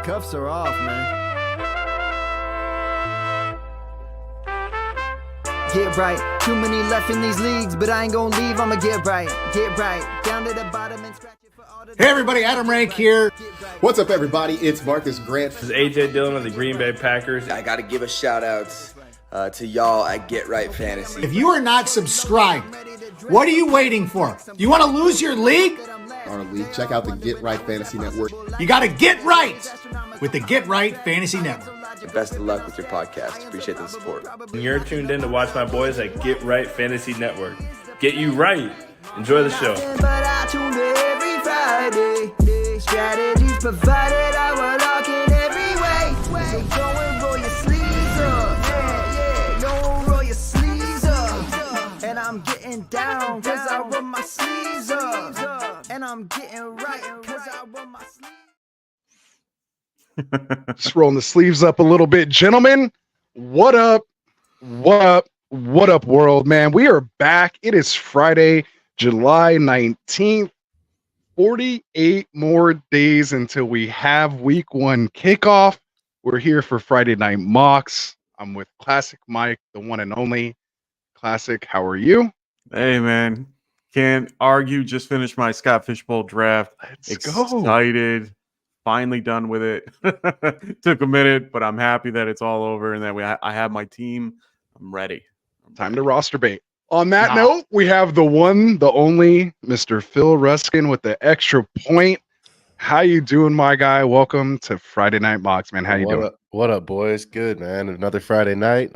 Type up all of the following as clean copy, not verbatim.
cuffs are off, man. Get right. Too many left in these leagues, but I ain't gonna leave. I'ma get right. Get right. Down to the bottom and scratch it for all the. Hey everybody, Adam Rank here. What's up, everybody? It's Marcus Grant. This is AJ Dillon of the Green Bay Packers. I got to give a shout out to y'all at Get Right Fantasy. If you are not subscribed, what are you waiting for? You want to lose your league? Our league. Check out the Get Right Fantasy Network. You got to get right with the Get Right Fantasy Network. And best of luck with your podcast. Appreciate the support. And you're tuned in to watch my boys at Get Right Fantasy Network. Get you right. Enjoy the show. But I tune in every Friday. Strategies provided, I will lock in every way. So go and roll your sleeves up. Yeah, go roll your sleeves up. And I'm getting down, cause I roll my sleeves up. And I'm getting right, cause I roll my sleeves up. Just rolling the sleeves up a little bit. Gentlemen, what up? What up? What up, world, man? We are back. It is Friday, July 19th. 48 more days until we have week one kickoff. We're here for Friday Night Mocks. I'm with Classic Mike, the one and only. Classic, how are you? Hey, man. Can't argue. Just finished my Scott Fishbowl draft. Let's go. Excited. Finally done with it. Took a minute, but I'm happy that it's all over and that I have my team. I'm ready. Time to roster bait. On that note, we have the one, the only, Mr. Phil Ruskin with the extra point. How you doing, my guy? Welcome to Friday Night Mocks, man. How you doing? What up, boys? Good, man. Another Friday night.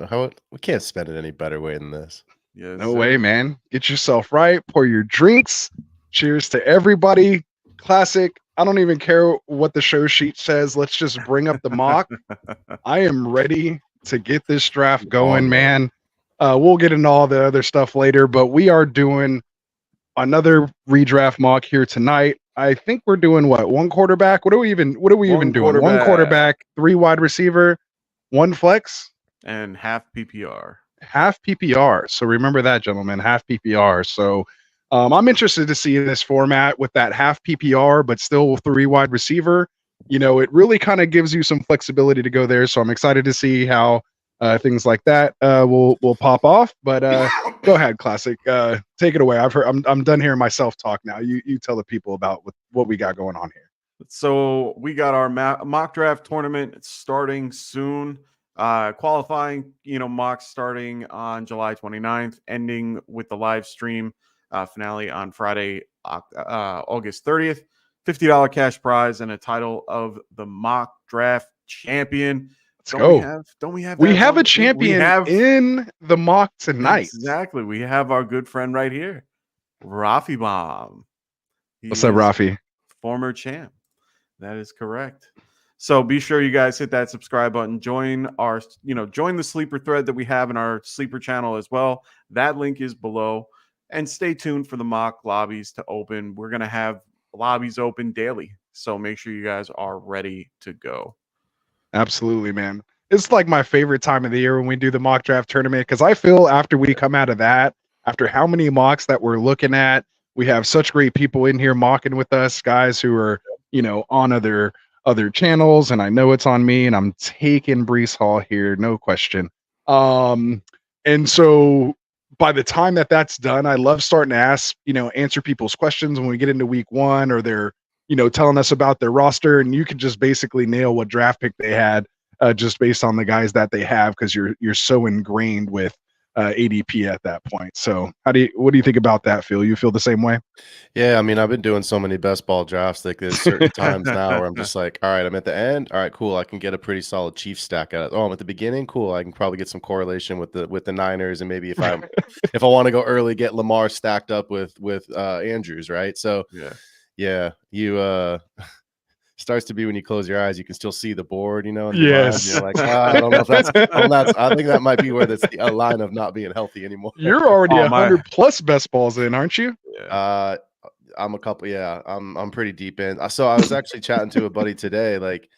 We can't spend it any better way than this. Yes, No way, man. Get yourself right. Pour your drinks. Cheers to everybody. Classic. I don't even care what the show sheet says. Let's just bring up the mock. I am ready to get this draft going, man. We'll get into all the other stuff later, but we are doing another redraft mock here tonight. I think we're doing what? One quarterback? What are we even doing? One quarterback, 3 wide receiver, 1 flex, and half PPR. Half PPR. So remember that, gentlemen, half PPR. So I'm interested to see this format with that half PPR, but still 3 wide receiver. You know, it really kind of gives you some flexibility to go there. So I'm excited to see how things like that will pop off. But go ahead, Classic. Take it away. I'm done hearing myself talk now. You tell the people about what we got going on here. So we got our mock draft tournament. It's starting soon. Qualifying, mocks starting on July 29th, ending with the live stream finale on Friday, August 30th. $50 cash prize and a title of the mock draft champion. Don't we have a champion in the mock tonight? Exactly. We have our good friend right here, Rafi Bomb. What's up, Rafi? Former champ. That is correct. So be sure you guys hit that subscribe button. Join join the sleeper thread that we have in our sleeper channel as well. That link is below. And stay tuned for the mock lobbies to open. We're going to have lobbies open daily. So make sure you guys are ready to go. Absolutely, man. It's like my favorite time of the year when we do the mock draft tournament, because I feel after we come out of that, after how many mocks that we're looking at, we have such great people in here mocking with us, guys who are, on other channels, and I know it's on me, and I'm taking Brees Hall here, no question. And so by the time that's done, I love starting to ask, answer people's questions when we get into week one, or they're telling us about their roster, and you can just basically nail what draft pick they had just based on the guys that they have, because you're so ingrained with ADP at that point. So what do you think about that, Phil? You feel the same way? Yeah, I mean, I've been doing so many best ball drafts. Like there's certain times now where I'm just like, all right, I'm at the end. All right, cool. I can get a pretty solid Chiefs stack out of it. Oh, I'm at the beginning. Cool. I can probably get some correlation with the Niners, and maybe if I want to go early, get Lamar stacked up with Andrews, right? So yeah, you starts to be when you close your eyes, you can still see the board, Yes. You're like, I don't know if that's I think that might be where that's a line of not being healthy anymore. You're already 100 plus best balls in, aren't you? I'm a couple. Yeah, I'm pretty deep in. So I was actually chatting to a buddy today. Like,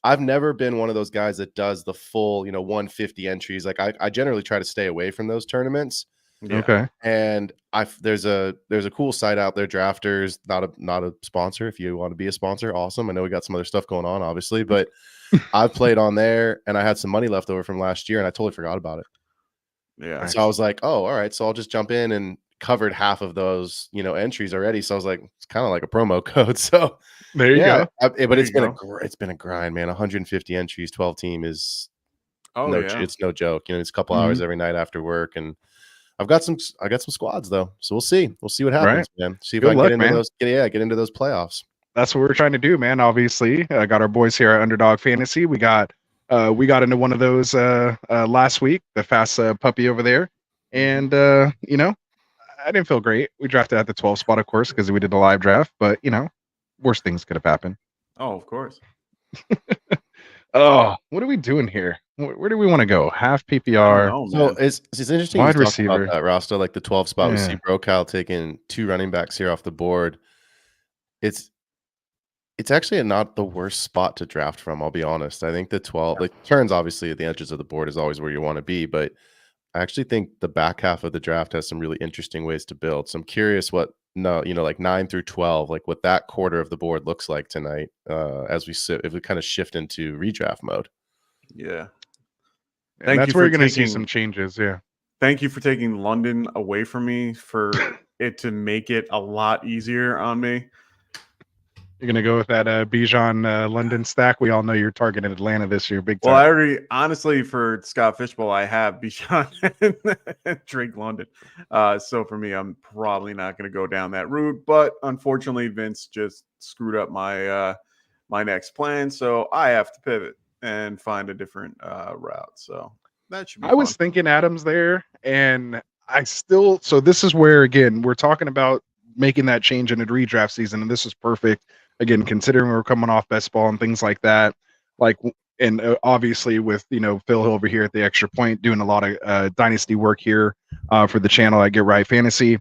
I've never been one of those guys that does the full, 150 entries. Like I generally try to stay away from those tournaments. Yeah. Okay. And there's a cool site out there, Drafters, not a sponsor. If you want to be a sponsor, awesome. I know we got some other stuff going on, obviously, but I've played on there and I had some money left over from last year and I totally forgot about it. Yeah. So I was like, oh, all right. So I'll just jump in and covered half of those, entries already. So I was like, it's kind of like a promo code. So There you go. but There it's you been go. it's been a grind, man. 150 entries, 12 team is Oh, yeah. it's no joke. It's a couple Mhm. hours every night after work, and I got some squads though, so we'll see what happens, man. See if Good I can luck, get into man. get into those playoffs. That's what we're trying to do, man. Obviously, I got our boys here at Underdog Fantasy. We got into one of those last week, the fast puppy over there, and I didn't feel great. We drafted at the 12 spot, of course, because we did a live draft, but worse things could have happened. Oh, of course. Oh, what are we doing here? Where do we want to go? Half I don't PPR. know, So man. it's interesting Wide you talk about receiver. that, Rasta, like the 12 spot. We Yeah. see Brocal taking 2 running backs here off the board. It's actually not the worst spot to draft from, I'll be honest. I think the 12, like turns obviously at the edges of the board is always where you want to be, but I actually think the back half of the draft has some really interesting ways to build. So I'm curious like 9 through 12, like what that quarter of the board looks like tonight as if we kind of shift into redraft mode. Yeah. And that's where you're going to see some changes. Yeah. Thank you for taking London away from me for it to make it a lot easier on me. You're going to go with that Bijan London stack. We all know you're targeting Atlanta this year, big time. Well, I already, honestly, for Scott Fishbowl, I have Bijan and Drake London. So for me, I'm probably not going to go down that route. But unfortunately, Vince just screwed up my my next plan. So I have to pivot and find a different route. So that should be I was thinking Adams there, and so this is where, again, we're talking about making that change in a redraft season, and this is perfect. Again, considering we're coming off best ball and things like that, and obviously with Phil Hill over here at the Extra Point doing a lot of dynasty work here for the channel at Get Right Fantasy.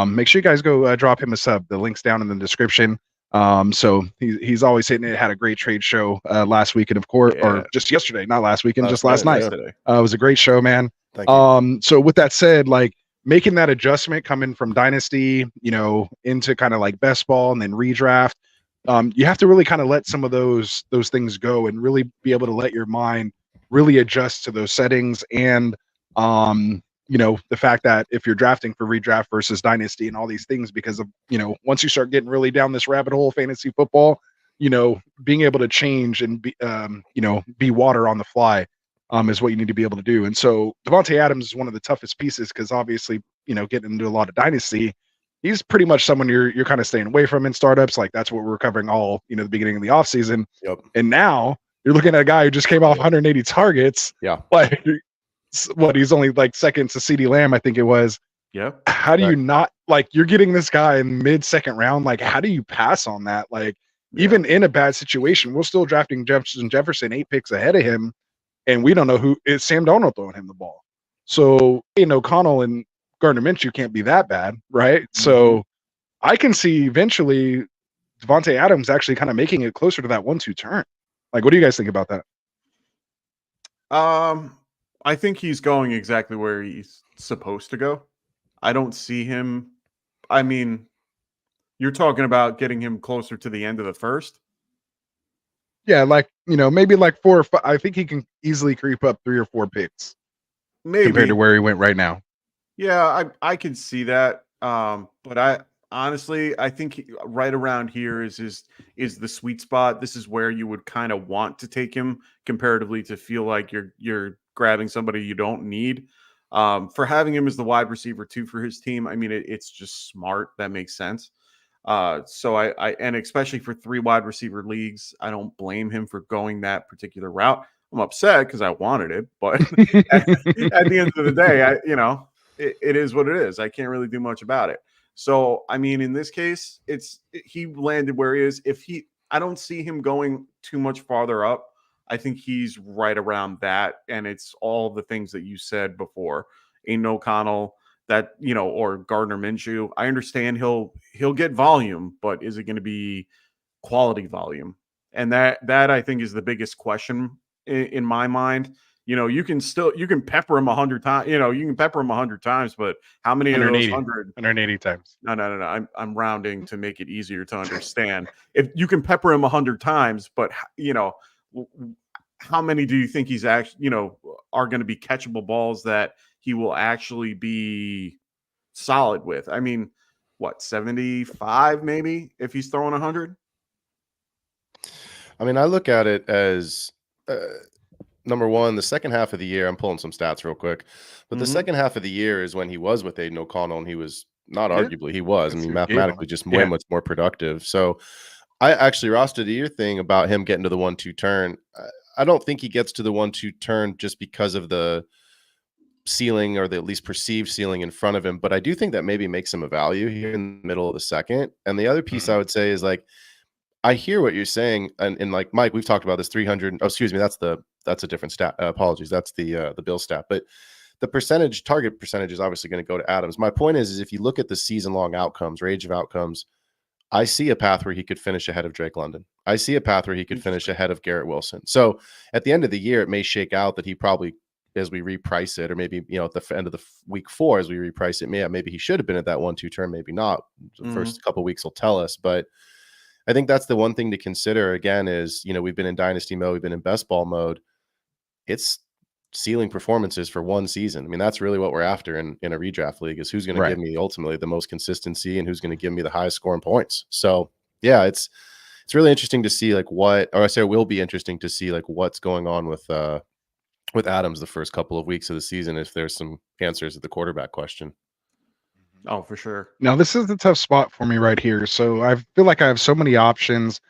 Make sure you guys go drop him a sub. The link's down in the description. So he's always hitting it. Had a great trade show last weekend, of course, or just yesterday, not last weekend, just last night. It was a great show, man. Thank you. So with that said, making that adjustment coming from dynasty, into kind of like best ball and then redraft, you have to really kind of let some of those things go and really be able to let your mind really adjust to those settings. And the fact that if you're drafting for redraft versus dynasty and all these things, because of once you start getting really down this rabbit hole, fantasy football, being able to change and be water on the fly is what you need to be able to do. And so Devontae Adams is one of the toughest pieces, because obviously getting into a lot of dynasty, he's pretty much someone you're kind of staying away from in startups. Like that's what we're covering all the beginning of the offseason. Yep. And now you're looking at a guy who just came off 180 targets. Yeah. He's only second to CeeDee Lamb, I think it was. Yep. How do you not you're getting this guy in mid-second round? How do you pass on that? Even in a bad situation, we're still drafting Jefferson 8 picks ahead of him, and we don't know who is Sam Darnold throwing him the ball. So O'Connell and Gardner Minshew can't be that bad, right? Mm-hmm. So I can see eventually Devontae Adams actually kind of making it closer to that 1-2 turn. What do you guys think about that? I think he's going exactly where he's supposed to go. I don't see him. I mean, you're talking about getting him closer to the end of the first. Yeah, maybe 4 or 5. I think he can easily creep up 3 or 4 picks, maybe, compared to where he went right now. Yeah, I can see that. But I honestly, I think right around here is the sweet spot. This is where you would kind of want to take him comparatively to feel like you're grabbing somebody you don't need. For having him as the wide receiver 2 for his team, I mean, it's just smart. That makes sense. So and especially for 3 wide receiver leagues, I don't blame him for going that particular route. I'm upset because I wanted it, but at the end of the day, it is what it is. I can't really do much about it. So, I mean, in this case, he landed where he is. I don't see him going too much farther up. I think he's right around that. And it's all the things that you said before. Aiden O'Connell, or Gardner Minshew. I understand he'll get volume, but is it going to be quality volume? And that I think is the biggest question in my mind. you can pepper him 100 times. You can pepper him 100 times, but how many of those 180 times? No. I'm rounding to make it easier to understand. If you can pepper him 100 times, but how many do you think he's actually, are going to be catchable balls that he will actually be solid with? I mean, what, 75 maybe if he's throwing 100? I mean, I look at it as number one, the second half of the year. I'm pulling some stats real quick, but the second half of the year is when he was with Aiden O'Connell, and he was not arguably he was. I mean, mathematically, just way much more productive. So, I actually, Rasta, to your thing about him getting to the 1-2 turn, I don't think he gets to the 1-2 turn just because of the ceiling, or the at least perceived ceiling in front of him. But I do think that maybe makes him a value here in the middle of the second. And the other piece I would say is, like, I hear what you're saying, and like Mike, we've talked about this 300. Oh, excuse me, that's a different stat. Apologies, that's the Bill stat. But the target percentage is obviously going to go to Adams. My point is if you look at the season-long outcomes, range of outcomes, I see a path where he could finish ahead of Drake London. I see a path where he could finish ahead of Garrett Wilson. So at the end of the year, it may shake out that he probably, as we reprice it, or maybe at the end of the week 4 as we reprice it, maybe he should have been at that 1-2 turn, maybe not. The first couple of weeks will tell us, but I think that's the one thing to consider. Again, is we've been in dynasty mode, we've been in best ball mode. It's ceiling performances for one season. I mean, that's really what we're after in a redraft league, is who's going to give me ultimately the most consistency and who's going to give me the highest scoring points. So yeah, it's really interesting to see it will be interesting to see what's going on with Adams the first couple of weeks of the season, if there's some answers to the quarterback question. Oh, for sure. Now, this is the tough spot for me right here. So I feel like I have so many options,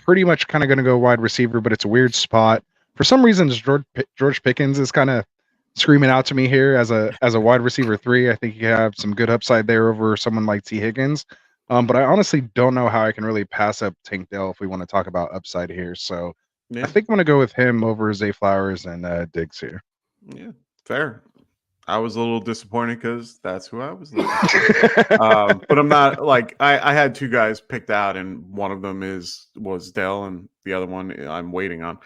pretty much kind of going to go wide receiver, but it's a weird spot. For some reason, George Pickens is kind of screaming out to me here as a wide receiver 3. I think you have some good upside there over someone like T. Higgins. But I honestly don't know how I can really pass up Tank Dell if we want to talk about upside here. So I think I'm going to go with him over Zay Flowers and Diggs here. Yeah, fair. I was a little disappointed because that's who I was looking for. But I'm not I had 2 guys picked out, and one of them was Dell, and the other one I'm waiting on.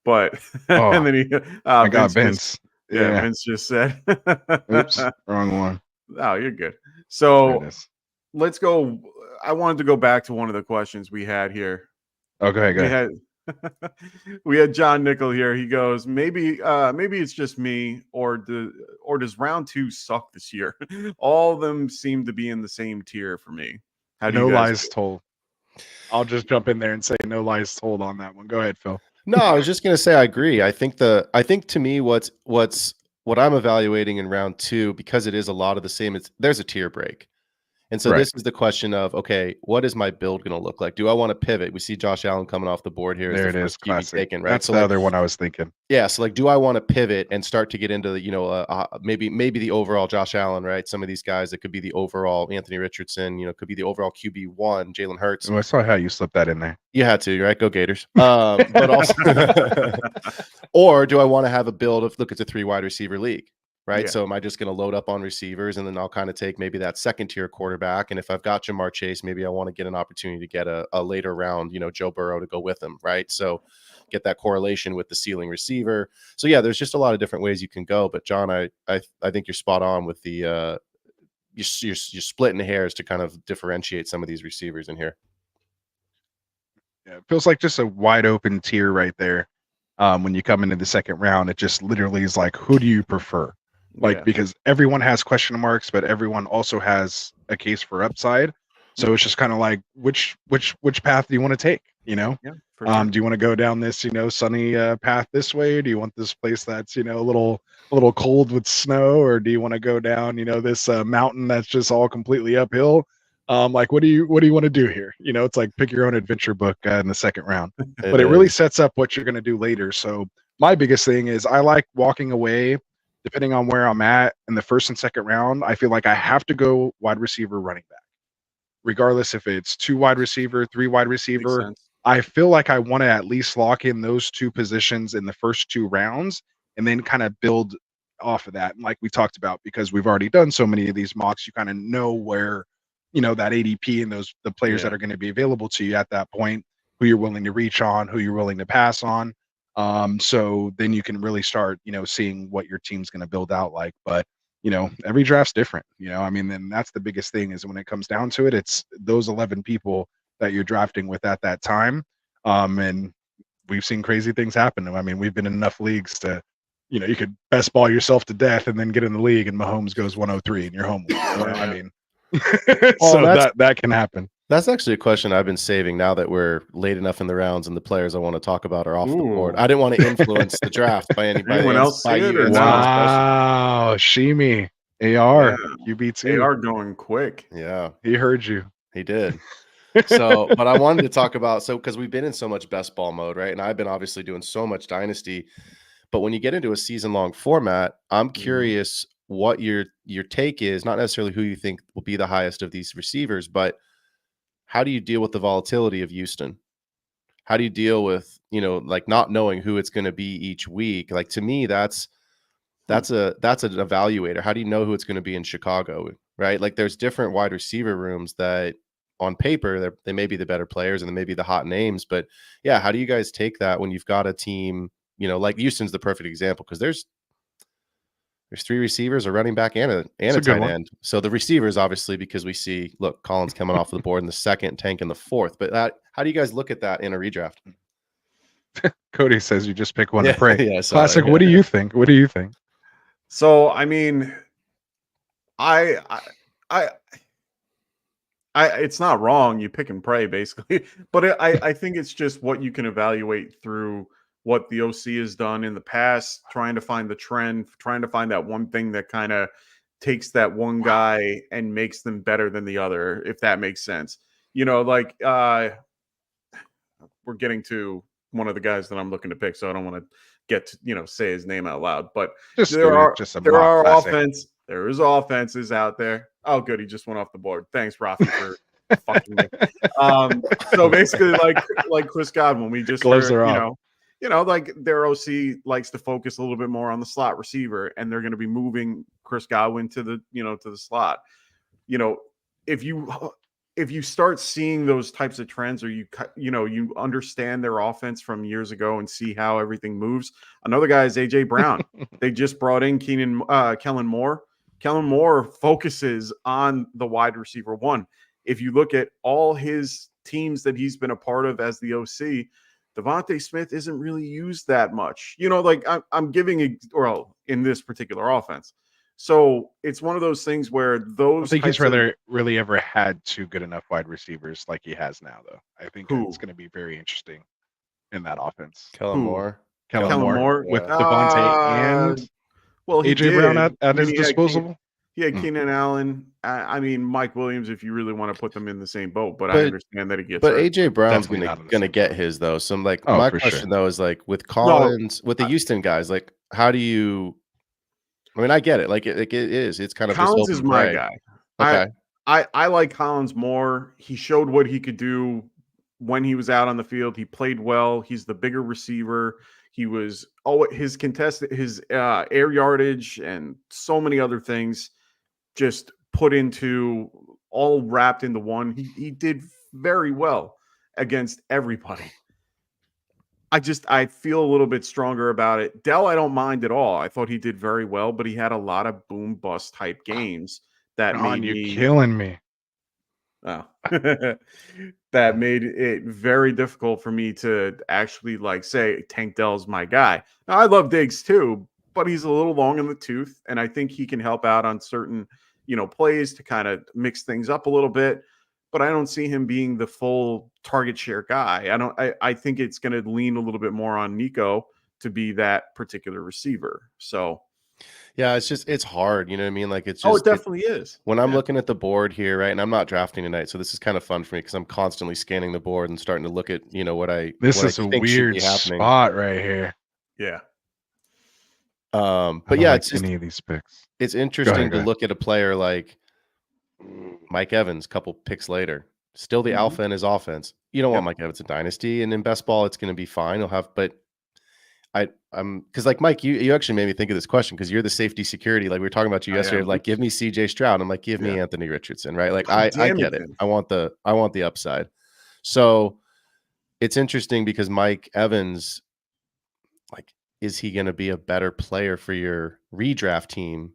But and then I got Vince. Yeah, Vince just said, "Oops, wrong one." Oh, you're good. So let's go. I wanted to go back to one of the questions we had here. Oh, go ahead. We had John Nickel here. He goes, maybe it's just me, or does round 2 suck this year? All of them seem to be in the same tier for me. How do no you guys lies told? I'll just jump in there and say no lies told on that one. Go ahead, Phil. No, I was just going to say I agree. I think to me what I'm evaluating in round 2, because it is a lot of the same, there's a tier break. And so this is the question of, okay, what is my build going to look like? Do I want to pivot? We see Josh Allen coming off the board here. There it is. Classic. Taken, right? That's the other one I was thinking. Yeah. So do I want to pivot and start to get into maybe the overall Josh Allen, right? Some of these guys, it could be the overall Anthony Richardson, could be the overall QB1, Jalen Hurts. Oh, I saw how you slipped that in there. You had to, right? Go Gators. But also, or do I want to have a build of, look, it's a 3 wide receiver league. Right. Yeah. So am I just going to load up on receivers, and then I'll kind of take maybe that second tier quarterback? And if I've got Jamar Chase, maybe I want to get an opportunity to get a later round, Joe Burrow to go with him. Right. So get that correlation with the ceiling receiver. So yeah, there's just a lot of different ways you can go. But John, I think you're spot on with the you're splitting hairs to kind of differentiate some of these receivers in here. Yeah, it feels like just a wide open tier right there. When you come into the second round, it just literally is like, who do you prefer? Because everyone has question marks, but everyone also has a case for upside. So it's just kind of like, which path do you want to take? Yeah, do you want to go down this, sunny path this way? Or do you want this place that's, a little cold with snow? Or do you want to go down, this mountain that's just all completely uphill? What do you want to do here? It's like pick your own adventure book in the second round. But it really sets up what you're going to do later. So my biggest thing is I like walking away. Depending on where I'm at in the first and second round, I feel like I have to go wide receiver, running back, regardless if it's 2 wide receiver, 3 wide receiver. I feel like I want to at least lock in those 2 positions in the first 2 rounds, and then kind of build off of that. And like we talked about, because we've already done so many of these mocks, you kind of know where, that ADP and the players that are going to be available to you at that point, who you're willing to reach on, who you're willing to pass on. So then you can really start, seeing what your team's going to build out like. But every draft's different. I mean, then that's the biggest thing is when it comes down to it, it's those 11 people that you're drafting with at that time. And we've seen crazy things happen. I mean, we've been in enough leagues to, you could best ball yourself to death and then get in the league and Mahomes goes 103 and you're home. I mean, so that can happen. That's actually a question I've been saving now that we're late enough in the rounds and the players I want to talk about are off the board. I didn't want to influence the draft by anybody. Anyone else see it or no? Wow, Shimi, AR, QB2. AR going quick. Yeah. He heard you. He did. So, but I wanted to talk about, because we've been in so much best ball mode, right? And I've been obviously doing so much dynasty, but when you get into a season long format, I'm curious what your take is, not necessarily who you think will be the highest of these receivers, but how do you deal with the volatility of Houston? How do you deal with, like not knowing who it's going to be each week? Like to me, that's an evaluator. How do you know who it's going to be in Chicago, right? Like there's different wide receiver rooms that on paper, they may be the better players and they may be the hot names, but yeah, how do you guys take that when you've got a team, like Houston's the perfect example because there's 3 receivers, a running back, and a tight end. So the receivers, obviously, because we see, look, Collins coming off the board in the second, Tank in the fourth. But how do you guys look at that in a redraft? Cody says you just pick one to pray. Yeah, Classic. What do you think? What do you think? So, I mean, it's not wrong. You pick and pray, basically. But I think it's just what you can evaluate through what the OC has done in the past, trying to find the trend, trying to find that one thing that kind of takes that one guy and makes them better than the other, if that makes sense. Like we're getting to one of the guys that I'm looking to pick, so I don't want to get to, say his name out loud. But there is offenses out there. Oh, good. He just went off the board. Thanks, Rafi, for fucking me. So basically, like Chris Godwin, we just heard, like their OC likes to focus a little bit more on the slot receiver, and they're going to be moving Chris Godwin to the slot. If you start seeing those types of trends, or you understand their offense from years ago and see how everything moves. Another guy is AJ Brown. They just brought in Kellen Moore. Kellen Moore focuses on the wide receiver one. If you look at all his teams that he's been a part of as the OC, Devontae Smith isn't really used that much. Like I'm giving in this particular offense. So it's one of those things where those. I think he's really ever had 2 good enough wide receivers like he has now, though. I think it's going to be very interesting in that offense. Kellen Moore with Devontae and AJ Brown at his disposal. He had Keenan Allen. I mean, Mike Williams, if you really want to put them in the same boat, but I understand that he gets. But hurt. AJ Brown's going to get his though. So my question though is like with Collins, with the Houston guys, like how do you? I mean, I get it. Like it is. It's kind of Collins is my guy. Okay. I like Collins more. He showed what he could do when he was out on the field. He played well. He's the bigger receiver. He was his air yardage and so many other things just put into all wrapped into one. He did very well against everybody. I feel a little bit stronger about it. Dell, I don't mind at all. I thought he did very well, but he had a lot of boom bust type games that made you killing me. Oh. That made it very difficult for me to actually say Tank Dell's my guy. Now, I love Diggs too, but he's a little long in the tooth, and I think he can help out on certain plays to kind of mix things up a little bit. But I don't see him being the full target share guy. I think it's going to lean a little bit more on Nico to be that particular receiver. So yeah, it's hard. You know what I mean? Like it's it definitely is. When I'm looking at the board here, right, and I'm not drafting tonight, so this is kind of fun for me because I'm constantly scanning the board and starting to look at This is a weird spot right here. Yeah. But yeah, it's any of these picks. It's interesting to look at a player like Mike Evans, a couple picks later, still the alpha in his offense. You don't want Mike Evans in Dynasty, and in best ball, it's going to be fine. He'll have, but I'm because like Mike, you actually made me think of this question because you're the safety security. Like we were talking about you yesterday, like give me CJ Stroud. I'm like, give me Anthony Richardson, right? Like I get it. I want the upside. So it's interesting because Mike Evans, like, is he going to be a better player for your redraft team?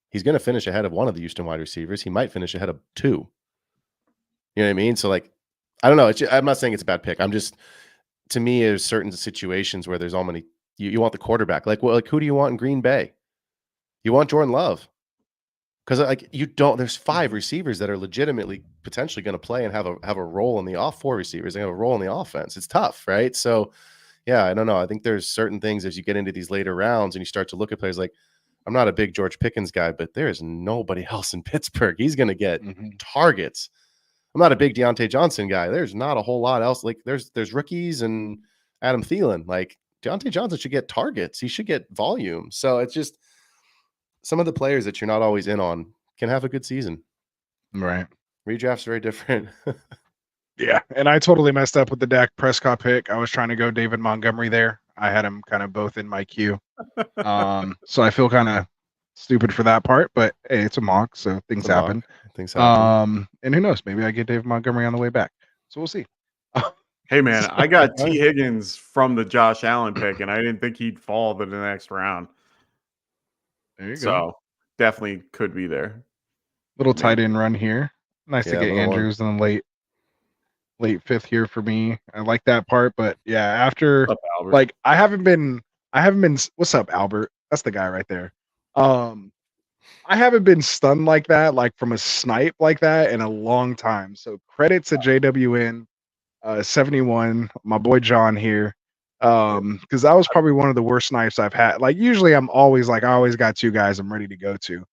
He's going to finish ahead of one of the Houston wide receivers. He might finish ahead of 2. You know what I mean? So, like, I don't know. I'm not saying it's a bad pick. I'm just, to me, there's certain situations where there's all many. You want the quarterback. Like, well, like, who do you want in Green Bay? You want Jordan Love. Because, like, you don't. There's 5 receivers that are legitimately potentially going to play and have a role in the 4 receivers. They have a role in the offense. It's tough, right? So, yeah, I don't know. I think there's certain things as you get into these later rounds and you start to look at players like, I'm not a big George Pickens guy, but there is nobody else in Pittsburgh. He's going to get targets. I'm not a big Deontay Johnson guy. There's not a whole lot else. Like, there's rookies and Adam Thielen. Like, Deontay Johnson should get targets. He should get volume. So it's just some of the players that you're not always in on can have a good season. Right. Redraft's very different. Yeah, and I totally messed up with the Dak Prescott pick. I was trying to go David Montgomery there. I had him kind of both in my queue. So I feel kind of stupid for that part, but hey, it's a mock, so things happen. Things happen. And who knows? Maybe I get David Montgomery on the way back. So we'll see. Hey man, I got T. Higgins from the Josh Allen pick, and I didn't think he'd fall to the next round. There you go. So definitely could be there. Little tight end run here. Nice to get little Andrews in the late 5th here for me. I like that part, but yeah, after What's up, Albert? like I haven't been what's up, Albert? That's the guy right there. I haven't been stunned like that, like from a snipe like that in a long time. So credit to JWN 71, my boy John here. Because that was probably one of the worst snipes I've had. Like usually I'm always like, I always got 2 guys I'm ready to go to.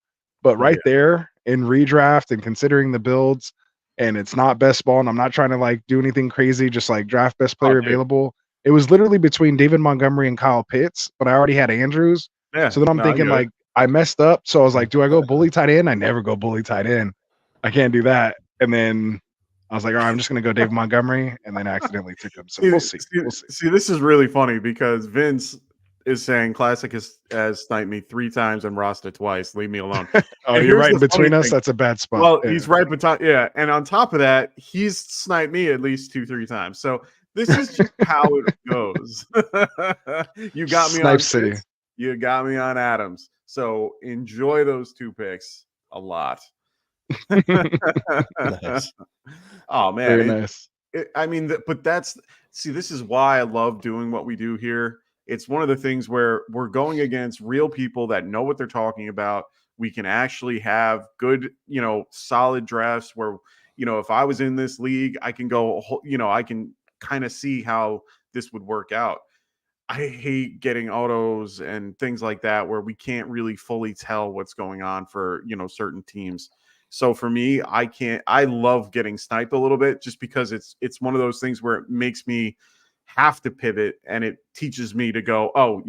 But right there in redraft and considering the builds, and it's not best ball, and I'm not trying to like do anything crazy, just like draft best player available. It was literally between David Montgomery and Kyle Pitts, but I already had Andrews. Yeah. So then I'm thinking like I messed up. So I was like, do I go bully tight end? I never go bully tight end. I can't do that. And then I was like, all right, I'm just gonna go David Montgomery, and then I accidentally took him. So we'll see. See, this is really funny because Vince is saying Classic has sniped me 3 times and Rasta twice. Leave me alone. Oh, And you're here's right in the funny between us. thing. That's a bad spot. Well, Yeah. he's right between. Yeah, and on top of that, he's sniped me at least 2-3 times. So this is just how it goes. You got me Snipe on City. Fitz, you got me on Adams. So enjoy those 2 picks a lot. Nice. Oh man, Very nice. I mean, but this is why I love doing what we do here. It's one of the things where we're going against real people that know what they're talking about. We can actually have good, solid drafts where, if I was in this league, I can go, I can kind of see how this would work out. I hate getting autos and things like that where we can't really fully tell what's going on for, certain teams. So for me, I love getting sniped a little bit just because it's one of those things where it makes me have to pivot and it teaches me to go, oh,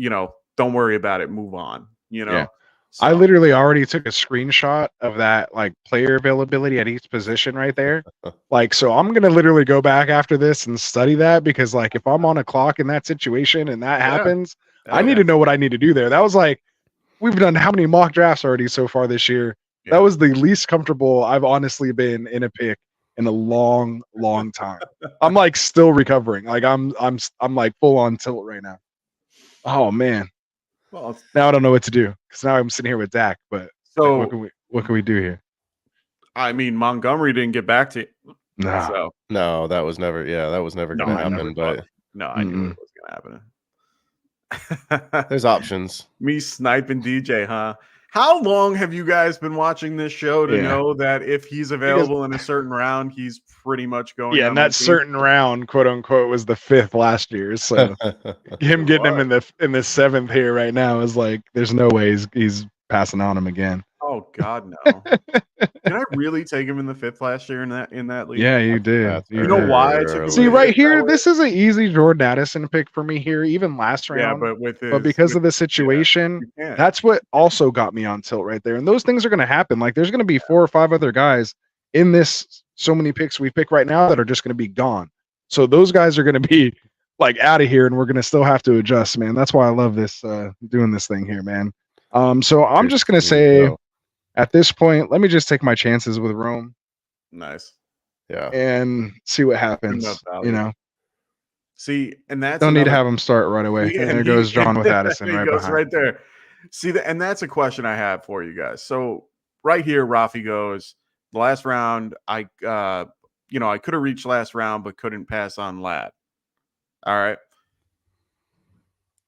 don't worry about it. Move on, Yeah. So, I literally already took a screenshot of that like player availability at each position right there. Like, so I'm going to literally go back after this and study that because like, if I'm on a clock in that situation and that happens, I need to know what I need to do there. That was like, we've done how many mock drafts already so far this year? Yeah. That was the least comfortable I've honestly been in a pick in a long, long time. I'm like still recovering. Like I'm like full on tilt right now. Oh man. well, Now I don't know what to do because now I'm sitting here with Dak. But so what can we do here? I mean, Montgomery didn't get back to you. Nah. So No, that was never going to happen. But no, I knew it was going to happen. there's options. Me sniping DJ, huh? How long have you guys been watching this show to know that if he's available in a certain round, he's pretty much going? Yeah, and that certain round, quote unquote, was the 5th last year. So him getting him in the 7th here right now is like, there's no way he's passing on him again. Oh God, no! Did I really take him in the 5th last year in that league? Yeah, you did. You know why I took him? See, right here, this is an easy Jordan Addison pick for me here, even last round. Yeah, but because of the situation, that's what also got me on tilt right there. And those things are going to happen. Like, there's going to be 4 or 5 other guys in this. So many picks we pick right now that are just going to be gone. So those guys are going to be like out of here, and we're going to still have to adjust, man. That's why I love this doing this thing here, man. So I'm just going to say. At this point, let me just take my chances with Rome. Nice. Yeah. And see what happens. See, and that's Don't need to another- have him start right away. Yeah, There goes John with Addison he right goes behind. right there. See, and that's a question I have for you guys. So right here, Rafi goes, the last round, I could have reached last round, but couldn't pass on Lad. All right.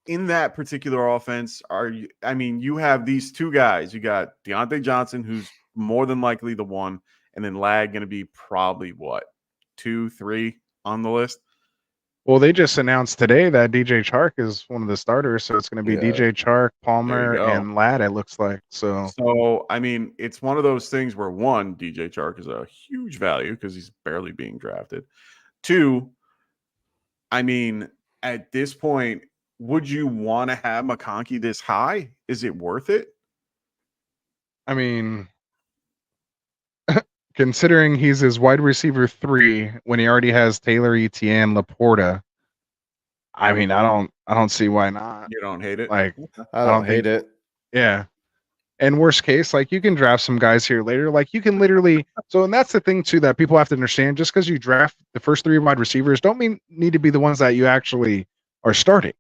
In that particular offense, you have these two guys. You got Deontay Johnson, who's more than likely the one, and then Lad going to be probably what, 2, 3 on the list. Well, they just announced today that DJ Chark is one of the starters, so it's going to be DJ Chark, Palmer, go. and Ladd. It looks like so. So I mean, it's one of those things where one, DJ Chark is a huge value because he's barely being drafted. 2, I mean, at this point, would you want to have McConkey this high? Is it worth it? I mean, considering he's his wide receiver 3 when he already has Taylor Etienne, Laporta, I mean, I don't see why not. You don't hate it? Like, I don't hate it. yeah. And worst case, like you can draft some guys here later. Like you can literally and that's the thing too that people have to understand. Just because you draft the first 3 wide receivers don't need to be the ones that you actually are starting.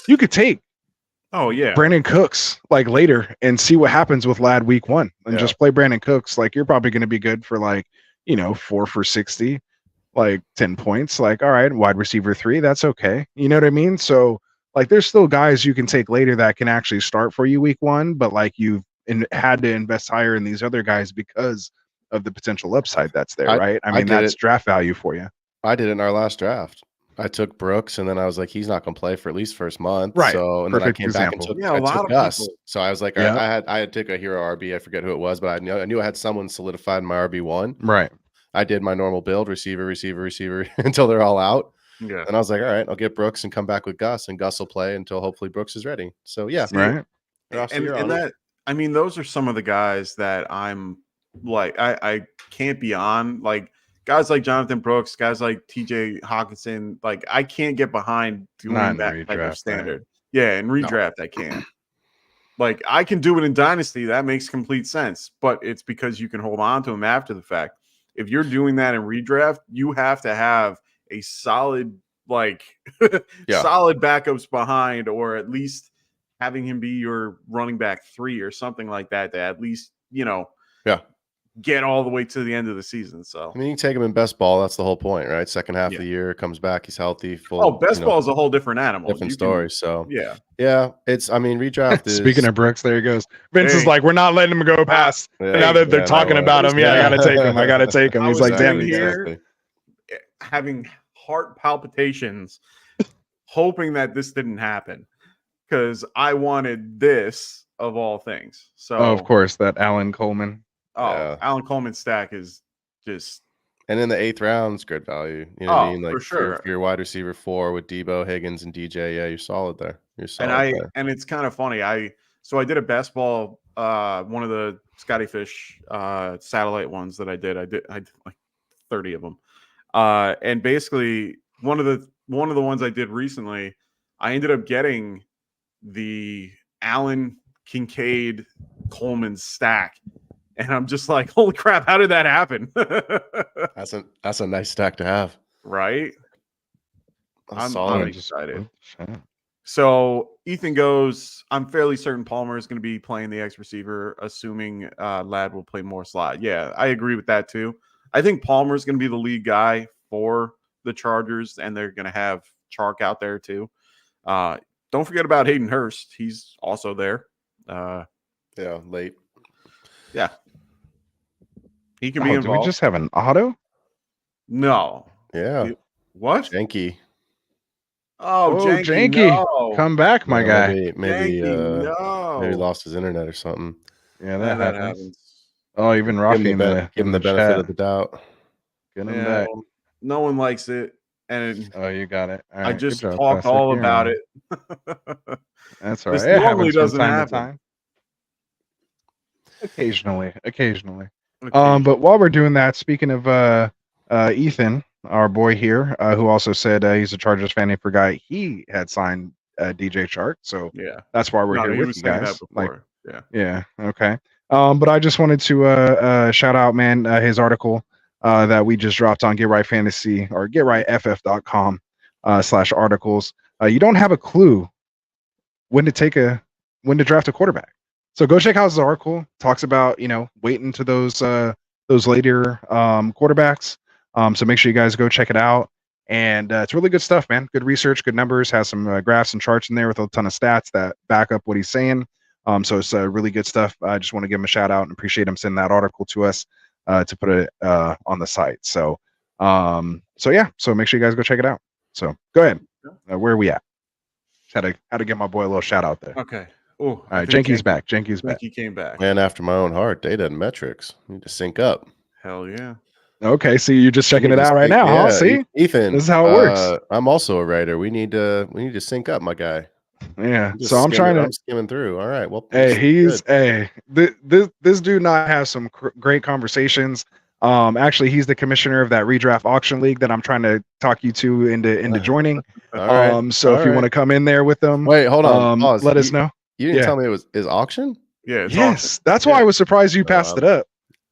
You could take Brandon Cooks like later and see what happens with Ladd week 1 and just play Brandon Cooks. Like you're probably going to be good for 4 for 60, like 10 points. Like, all right, wide receiver 3, that's okay. You know what I mean? So like there's still guys you can take later that can actually start for you week 1, but like you've had to invest higher in these other guys because of the potential upside that's there, right? I mean, that's draft value for you. I did it in our last draft. I took Brooks, and then I was like, he's not going to play for at least first month. Right. So, and then I came back and took Gus. people. So I was like, I had to take a hero RB. I forget who it was, but I knew I had someone solidified in my RB1. Right. I did my normal build, receiver, until they're all out. Yeah. And I was like, all right, I'll get Brooks and come back with Gus, and Gus will play until hopefully Brooks is ready. So yeah. Right. And that, I mean, those are some of the guys that I'm like, I can't be on. Like guys like Jonathan Brooks, guys like TJ Hawkinson, like I can't get behind doing that type of standard. Yeah, in redraft I can. Like I can do it in Dynasty, that makes complete sense, but it's because you can hold on to him after the fact. If you're doing that in redraft, you have to have a solid, solid backups behind, or at least having him be your running back 3 or something like that, to at least, get all the way to the end of the season. So I mean, you can take him in best ball. That's the whole point, right? Second half of the year, comes back, he's healthy. Full. Best ball is a whole different animal, different story. So yeah. It's. I mean, redraft is. Speaking of Brooks, there he goes. Vince is like, we're not letting him go past. Now that they're talking about him, I gotta take him. I gotta take him. He's like, damn it. Having heart palpitations, hoping that this didn't happen, because I wanted this of all things. So of course, that Alan Coleman. Alan Coleman stack is just. And in the 8th round, it's good value. You know what I mean? Like for sure. If you're wide receiver 4 with Debo, Higgins, and DJ, you're solid there. You're solid. And it's kind of funny. I did a best ball, one of the Scotty Fish satellite ones that I did like 30 of them. And basically one of the ones I did recently, I ended up getting the Allen Kincaid Coleman stack. And I'm just like, holy crap, how did that happen? That's a nice stack to have. Right? I'm excited. So Ethan goes, I'm fairly certain Palmer is going to be playing the X receiver, assuming Ladd will play more slot. Yeah, I agree with that too. I think Palmer is going to be the lead guy for the Chargers, and they're going to have Chark out there too. Don't forget about Hayden Hurst. He's also there. Late. Yeah. He can be involved. Do we just have an auto? No. Yeah. What? Janky. Oh, Janky. No. Come back, my guy. Maybe lost his internet or something. Yeah, that happens. Oh, even Rafi give him the benefit of the doubt. Get him back. No one likes it. And you got it. I just talked all about it. That's all right. This normally doesn't happen. Occasionally. But while we're doing that, speaking of Ethan, our boy here, who also said he's a Chargers fan, and forgot he had signed DJ Chark. So that's why we're here with you guys. Okay. But I just wanted to shout out, man, his article that we just dropped on Get Right Fantasy or GetRightFF.com. slash articles, you don't have a clue when to draft a quarterback. So go check out his article. Talks about, waiting to those later quarterbacks. So make sure you guys go check it out. And it's really good stuff, man. Good research, good numbers. Has some graphs and charts in there with a ton of stats that back up what he's saying. So it's really good stuff. I just want to give him a shout out and appreciate him sending that article to us to put it on the site. So so make sure you guys go check it out. So go ahead. Where are we at? Had to give my boy a little shout out there. Okay. Oh, all right. Jenky's back. Jenky's back. Jenky came back. Man after my own heart. Data and metrics. Need to sync up. Hell yeah. Okay, so you're just checking it out right now, huh? See, Ethan, this is how it works. I'm also a writer. We need to sync up, my guy. Yeah. So I'm skimming through. All right. Well, hey, this dude not has some great conversations. Actually, he's the commissioner of that redraft auction league that I'm trying to talk you to into joining. So if you want to come in there with them, wait, hold on, pause. Let us know. You didn't tell me it was auction. Yeah. It's yes, auction. that's why I was surprised you passed it up.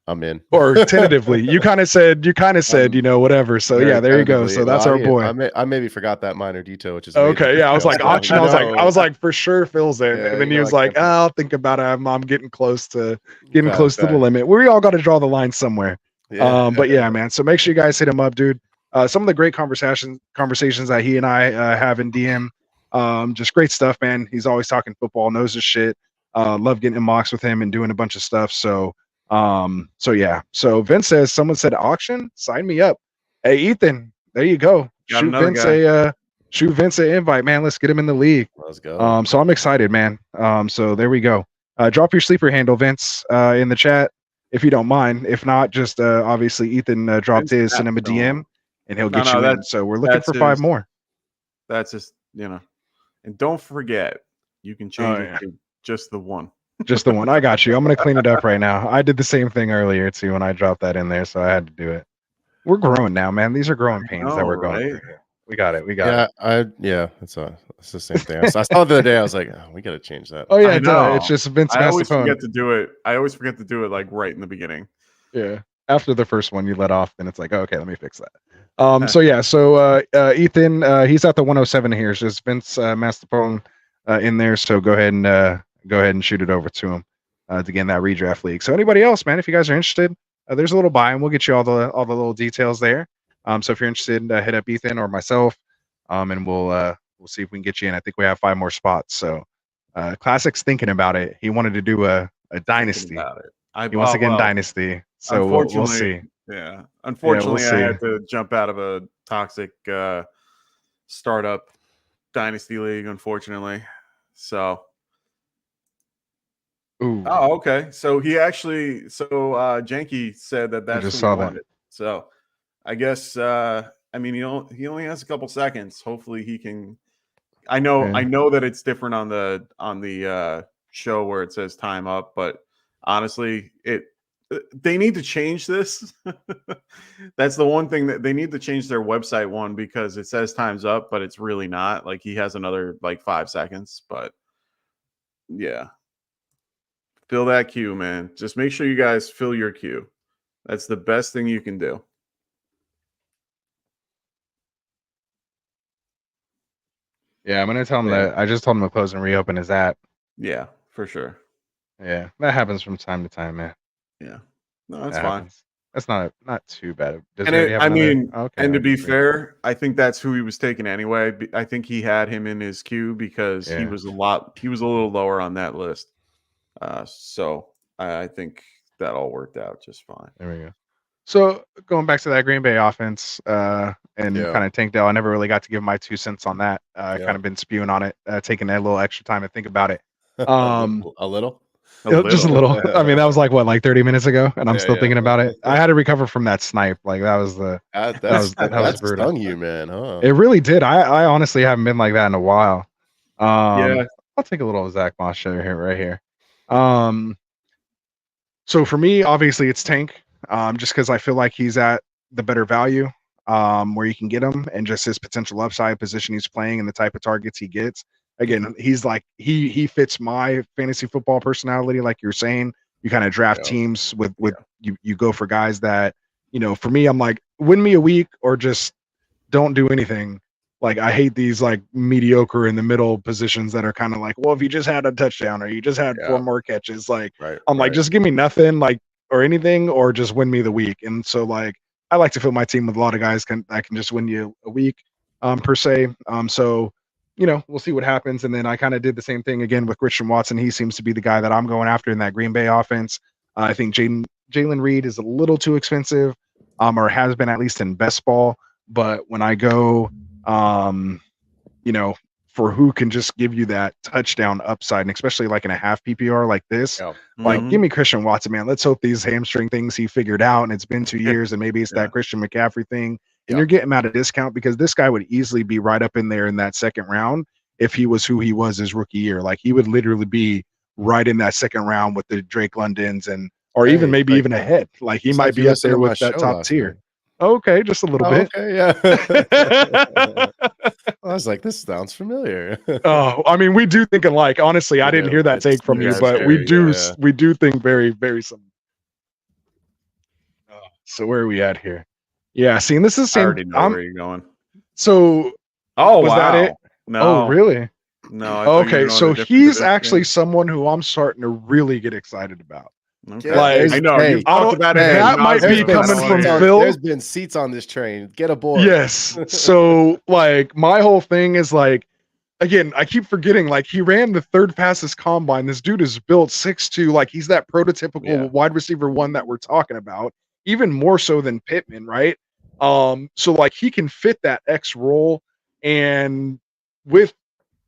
I'm in. Or tentatively. You kind of said, whatever. So yeah, there you go. So that's our boy. I maybe forgot that minor detail, which is okay. Yeah, I was like auction. I was like for sure Phil's in, and then he was like, I'll think about it. I'm getting close to the limit. We all got to draw the line somewhere. Yeah. But yeah, man. So make sure you guys hit him up, dude. Some of the great conversations that he and I have in DM. Just great stuff, man. He's always talking football, knows his shit. Love getting in mocks with him and doing a bunch of stuff. So yeah. So Vince says, someone said auction, sign me up. Hey, Ethan, there you go. Shoot Vince an invite, man. Let's get him in the league. Let's go. So I'm excited, man. So there we go. Drop your sleeper handle, Vince, in the chat if you don't mind. If not, just obviously Ethan dropped his, send him a DM and he'll get you in. So we're looking for 5 more. That's just, and don't forget, you can change it to just the one. Just the one. I got you. I'm going to clean it up right now. I did the same thing earlier too when I dropped that in there, so I had to do it. We're growing now, man. These are growing pains that we're going through. We got it. It's the same thing. I saw it the other day. I was like, we got to change that. Oh yeah, it's just Vince. I always forget to do it. Like right in the beginning. Yeah. After the first one you let off, then it's like, okay, let me fix that. So Ethan, he's at the 107 here. It's just Vince Mastapone in there. So go ahead and shoot it over to him to get in that redraft league. So anybody else, man, if you guys are interested, there's a little buy and we'll get you all the little details there. So if you're interested, hit up Ethan or myself, and we'll see if we can get you in. I think we have 5 more spots. So Classic's thinking about it. He wanted to do a dynasty. He wants to get in dynasty. So we'll see. Yeah. Unfortunately, I had to jump out of a toxic startup dynasty league, unfortunately. So. Ooh. Oh, okay. So Janky said that's just saw that. So I guess he only has a couple seconds. Hopefully he can. I know that it's different on the show where it says time up, but honestly, they need to change this. That's the one thing that they need to change their website because it says time's up, but it's really not. Like he has another 5 seconds, but yeah. Fill that queue, man. Just make sure you guys fill your queue. That's the best thing you can do. Yeah, I'm gonna tell him that. I just told him to close and reopen his app. Yeah, for sure. Yeah, that happens from time to time, man. Yeah, no, that's fine. Happens. That's not too bad. And to be fair, I think that's who he was taking anyway. I think he had him in his queue because he was a little lower on that list. So I think that all worked out just fine. There we go. So going back to that Green Bay offense, and kind of Tank Dell, I never really got to give my 2 cents on that. Kind of been spewing on it, taking a little extra time to think about it. A little. Just a little. I mean, that was like 30 minutes ago, and I'm still thinking about it. I had to recover from that snipe. Like that was that brutal. Stung you, man, huh? It really did. I honestly haven't been like that in a while. I'll take a little Zach Moss show right here. So for me, obviously it's Tank, just because I feel like he's at the better value, where you can get him, and just his potential upside, position he's playing, and the type of targets he gets. Again, he's like he fits my fantasy football personality, like you're saying. You kind of draft teams with you go for guys that, for me, I'm like, win me a week or just don't do anything. Like I hate these like mediocre in the middle positions that are kind of like, well, if you just had a touchdown or you just had 4 more catches, like Right. I'm like, just give me nothing, like or anything, or just win me the week. And so like I like to fill my team with a lot of guys that can just win you a week, per se. So we'll see what happens. And then I kind of did the same thing again with Christian Watson. He seems to be the guy that I'm going after in that Green Bay offense. I think Jalen Reed is a little too expensive, or has been at least in best ball. But when I go, for who can just give you that touchdown upside, and especially like in a half PPR like this, like give me Christian Watson, man. Let's hope these hamstring things he figured out, and it's been 2 years, and maybe it's that Christian McCaffrey thing, and you're getting him at a discount because this guy would easily be right up in there in that second round if he was who he was his rookie year. Like he would literally be right in that second round with the Drake Londons or even maybe even ahead. Like he might be up there with that top tier. Okay, just a little bit. Okay, yeah. I was like, this sounds familiar. Oh, I mean, we do think alike. Honestly, I didn't hear that take from you, but we do think very, very similar. So where are we at here? Yeah, seeing this is the same. I already know where you're going. So, was that it? No. Oh, really? No. Okay, so he's actually someone who I'm starting to really get excited about. Okay. Like, I know you've talked about it. That might be coming from Phil. There's been seats on this train. Get aboard. Yes. So, like, my whole thing is like, again, I keep forgetting, like, he ran the third fastest combine. This dude is built 6'2", like he's that prototypical wide receiver one that we're talking about, even more so than Pittman, right? So like he can fit that X role, and with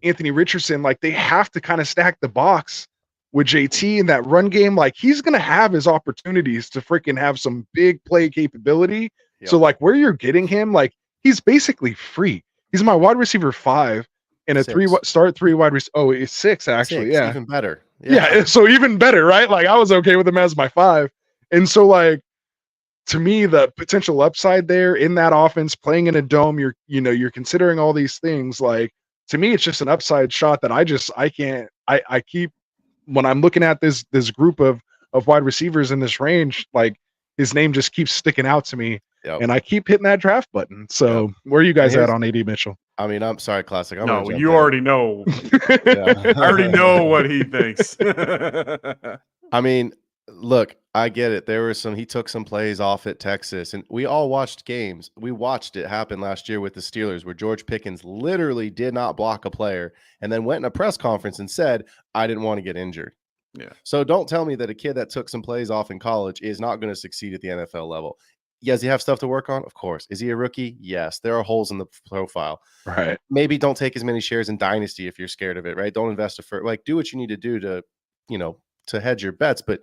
Anthony Richardson, like they have to kind of stack the box with JT in that run game. Like he's gonna have his opportunities to freaking have some big play capability. So like where you're getting him, like he's basically free. He's my wide receiver 5 and a 3 wide receiver. Oh, it's 6 actually. 6, yeah, even better. Yeah, so even better, right? Like I was okay with him as my 5, and so like to me, the potential upside there in that offense, playing in a dome, you're considering all these things. Like to me, it's just an upside shot that I keep when I'm looking at this group of wide receivers in this range. Like his name just keeps sticking out to me, and I keep hitting that draft button. So where are you guys at on AD Mitchell? I mean, I'm sorry, Classic. No, you already know. I already know what he thinks. I mean, look, I get it. He took some plays off at Texas, and we all watched games. We watched it happen last year with the Steelers where George Pickens literally did not block a player and then went in a press conference and said, I didn't want to get injured. Yeah. So don't tell me that a kid that took some plays off in college is not going to succeed at the NFL level. Does he have stuff to work on? Of course. Is he a rookie? Yes. There are holes in the profile. Right. Maybe don't take as many shares in Dynasty if you're scared of it, right? Don't invest do what you need to do to hedge your bets. But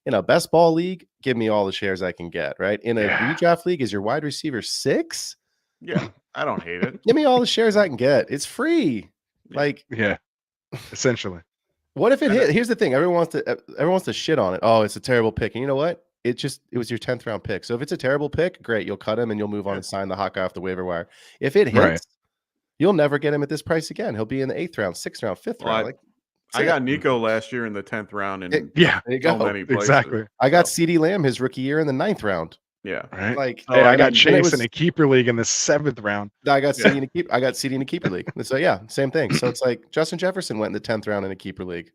in a best ball league, give me all the shares I can get, right? In a redraft league, is your wide receiver 6? Yeah, I don't hate it. Give me all the shares I can get. It's free. Like, essentially. What if it hit? Here's the thing. Everyone wants to shit on it. Oh, it's a terrible pick. And you know what? It was your 10th round pick. So if it's a terrible pick, great. You'll cut him and you'll move on and sign the hot guy off the waiver wire. If it hits, you'll never get him at this price again. He'll be in the 8th round, 6th round, 5th round. I got Nico last year in the 10th round. And there you go. Many places. Exactly. I got CeeDee Lamb his rookie year in the 9th round. Yeah. Right. Like, I got Chase in a keeper league in the 7th round. I got CD in a keeper league. So yeah, same thing. So it's like Justin Jefferson went in the 10th round in a keeper league.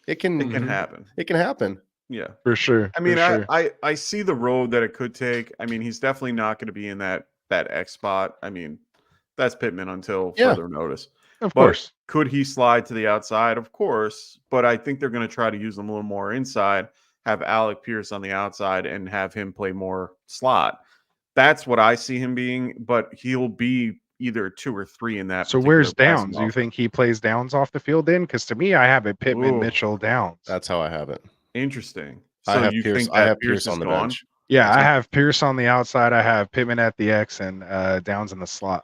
It can happen. It can happen. Yeah, for sure. I mean, I see the road that it could take. I mean, he's definitely not going to be in that X spot. I mean, that's Pittman until further notice. Of course. Could he slide to the outside? Of course. But I think they're going to try to use him a little more inside, have Alec Pierce on the outside, and have him play more slot. That's what I see him being, but he'll be either 2 or 3 in that. So where's Downs? Do you think he plays Downs off the field then? Because to me, I have it Pittman, Mitchell, Downs. That's how I have it. Interesting. So I have Pierce on the bench. Yeah, I have Pierce on the outside. I have Pittman at the X and Downs in the slot.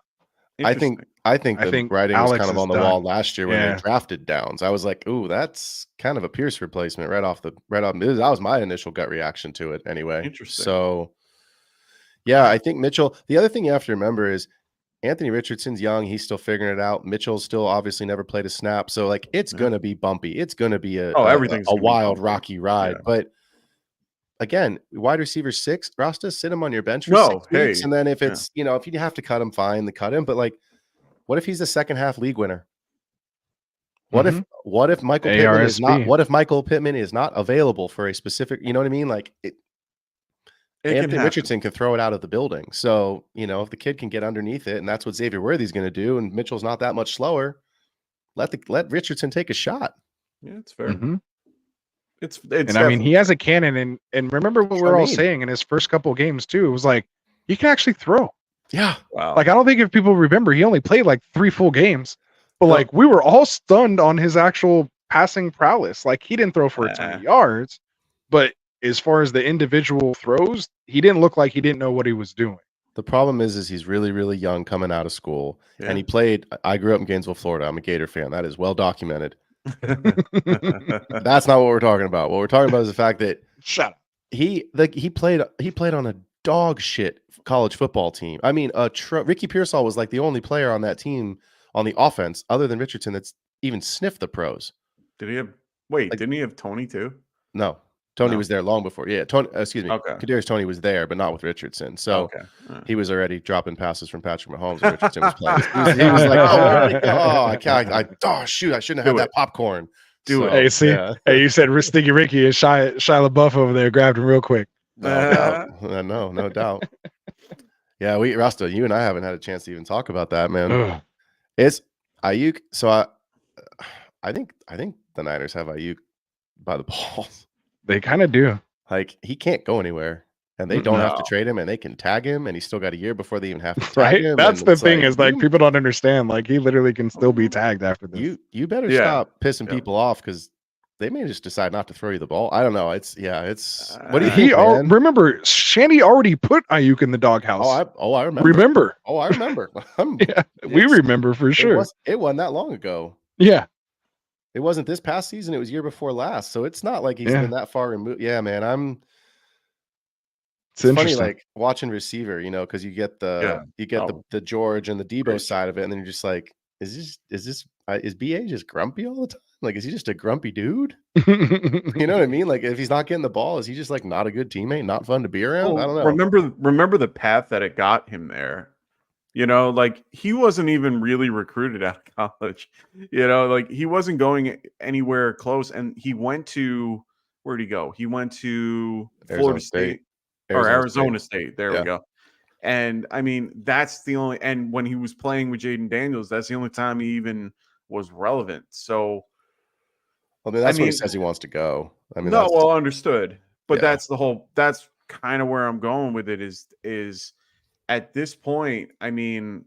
I think the writing Alex was kind of on the wall last year when they drafted Downs. I was like, ooh, that's kind of a Pierce replacement right off. That was my initial gut reaction to it anyway. Interesting. So yeah, I think Mitchell. The other thing you have to remember is Anthony Richardson's young. He's still figuring it out. Mitchell's still obviously never played a snap. So like it's gonna be bumpy. It's gonna be a wild, rocky ride. Yeah. But again, wide receiver 6, Rasta, sit him on your bench for 6 weeks. And then if it's, if you have to cut him, fine, cut him. But like What if he's a second half league winner? What Mm-hmm. if Michael Pittman is not? ARSP. What if Michael Pittman is not available for a specific? You know what I mean? Like It can Anthony happen. Richardson can throw it out of the building. So if the kid can get underneath it, and that's what Xavier Worthy's going to do, and Mitchell's not that much slower, let Richardson take a shot. Yeah, it's fair. Mm-hmm. It's And I mean, he has a cannon, and remember what we're all saying in his first couple of games too. It was like he can actually throw. Yeah. Wow. Like I don't think if people remember, he only played like 3 full games, but like we were all stunned on his actual passing prowess. Like he didn't throw for a ton of yards, but as far as the individual throws, he didn't look like he didn't know what he was doing. The problem is he's really, really young coming out of school, and he played. I grew up in Gainesville, Florida. I'm a Gator fan. That is well documented. That's not what we're talking about. What we're talking about is the fact that shut up. He played on a dog shit college football team. I mean, Ricky Pearsall was like the only player on that team on the offense, other than Richardson, that's even sniffed the pros. Did he have? Wait, didn't he have Tony too? No, Tony was there long before. Yeah, Tony. Excuse me. Okay. Kadarius Toney was there, but not with Richardson. So he was already dropping passes from Patrick Mahomes when Richardson was playing. He was like, oh, shoot, I shouldn't have had that popcorn. Hey, see, hey, you said Sticky Ricky and Shia LaBeouf over there grabbed him real quick. No doubt. Yeah, Rasta, you and I haven't had a chance to even talk about that, man. It's Ayuk. So I think the Niners have Ayuk by the balls. They kind of do. Like he can't go anywhere, and they don't have to trade him, and they can tag him, and he's still got a year before they even have to tag him. That's the thing is like people don't understand. Like he literally can still be tagged after this. You better stop pissing people off because they may just decide not to throw you the ball. I don't know. It's what do you think, man? Remember, Shandy already put Ayuk in the doghouse. I remember. I remember. We remember for sure. It wasn't that long ago. Yeah. It wasn't this past season. It was year before last. So it's not like he's been that far removed. Yeah, man. It's funny, like watching receiver, because you get the George and the Debo side of it, and then you're just like, is BA just grumpy all the time? Like, is he just a grumpy dude? You know what I mean? Like, if he's not getting the ball, is he just like not a good teammate, not fun to be around? I don't know. Remember the path that it got him there. Like he wasn't even really recruited out of college. Like he wasn't going anywhere close. And he went to, where'd he go? He went to Florida State or Arizona State. There we go. And I mean, that's the only, and when he was playing with Jaden Daniels, that's the only time he even was relevant. So, that's when he says he wants to go. I mean, understood. But that's kind of where I'm going with it is at this point, I mean,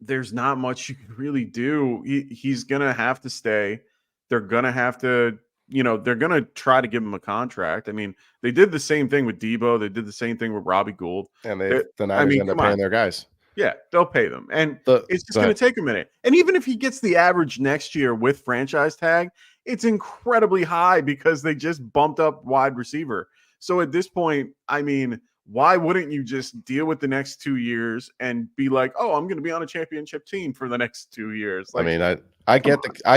there's not much you can really do. He's going to have to stay. They're going to have to, they're going to try to give him a contract. I mean, they did the same thing with Debo. They did the same thing with Robbie Gould. And the Niners end up paying their guys. Yeah, they'll pay them. And it's just going to take a minute. And even if he gets the average next year with franchise tag, it's incredibly high because they just bumped up wide receiver. So at this point, I mean, why wouldn't you just deal with the next 2 years and be like, oh, I'm going to be on a championship team for the next 2 years? Like, I mean, I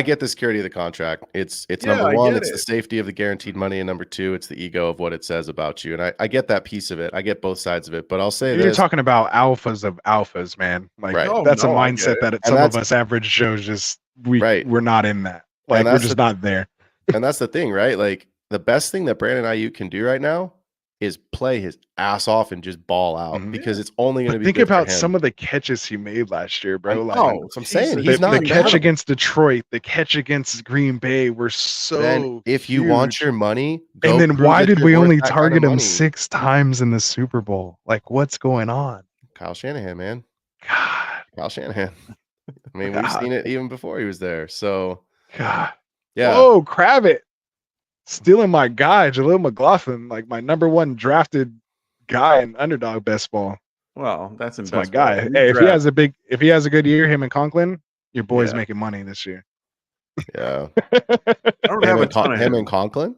get the security of the contract. It's number one, it's the safety of the guaranteed money, and number two, it's the ego of what it says about you. And I get that piece of it. I get both sides of it. But I'll say you're talking about alphas of alphas, man. Like that's a mindset that some of us average Joes we're not in that. Like we're just not there. And that's the thing, right? Like the best thing that Brandon Ayuk can do right now is play his ass off and just ball out because it's only going to be. Think about some of the catches he made last year, bro. I'm saying he's not the catch against Detroit, the catch against Green Bay were so. Then if you want your money, and then why did we only target him 6 times in the Super Bowl? Like, what's going on? Kyle Shanahan, man. God, Kyle Shanahan. I mean, we've seen it even before he was there. So, God, yeah. Oh, Kravitz. Stealing my guy, Jaleel McLaughlin, like my number 1 drafted guy in underdog best ball. Well, that's my guy. Hey, if he has a good year, him and Conklin, your boy's making money this year. Yeah. I don't have a ton of him and Conklin.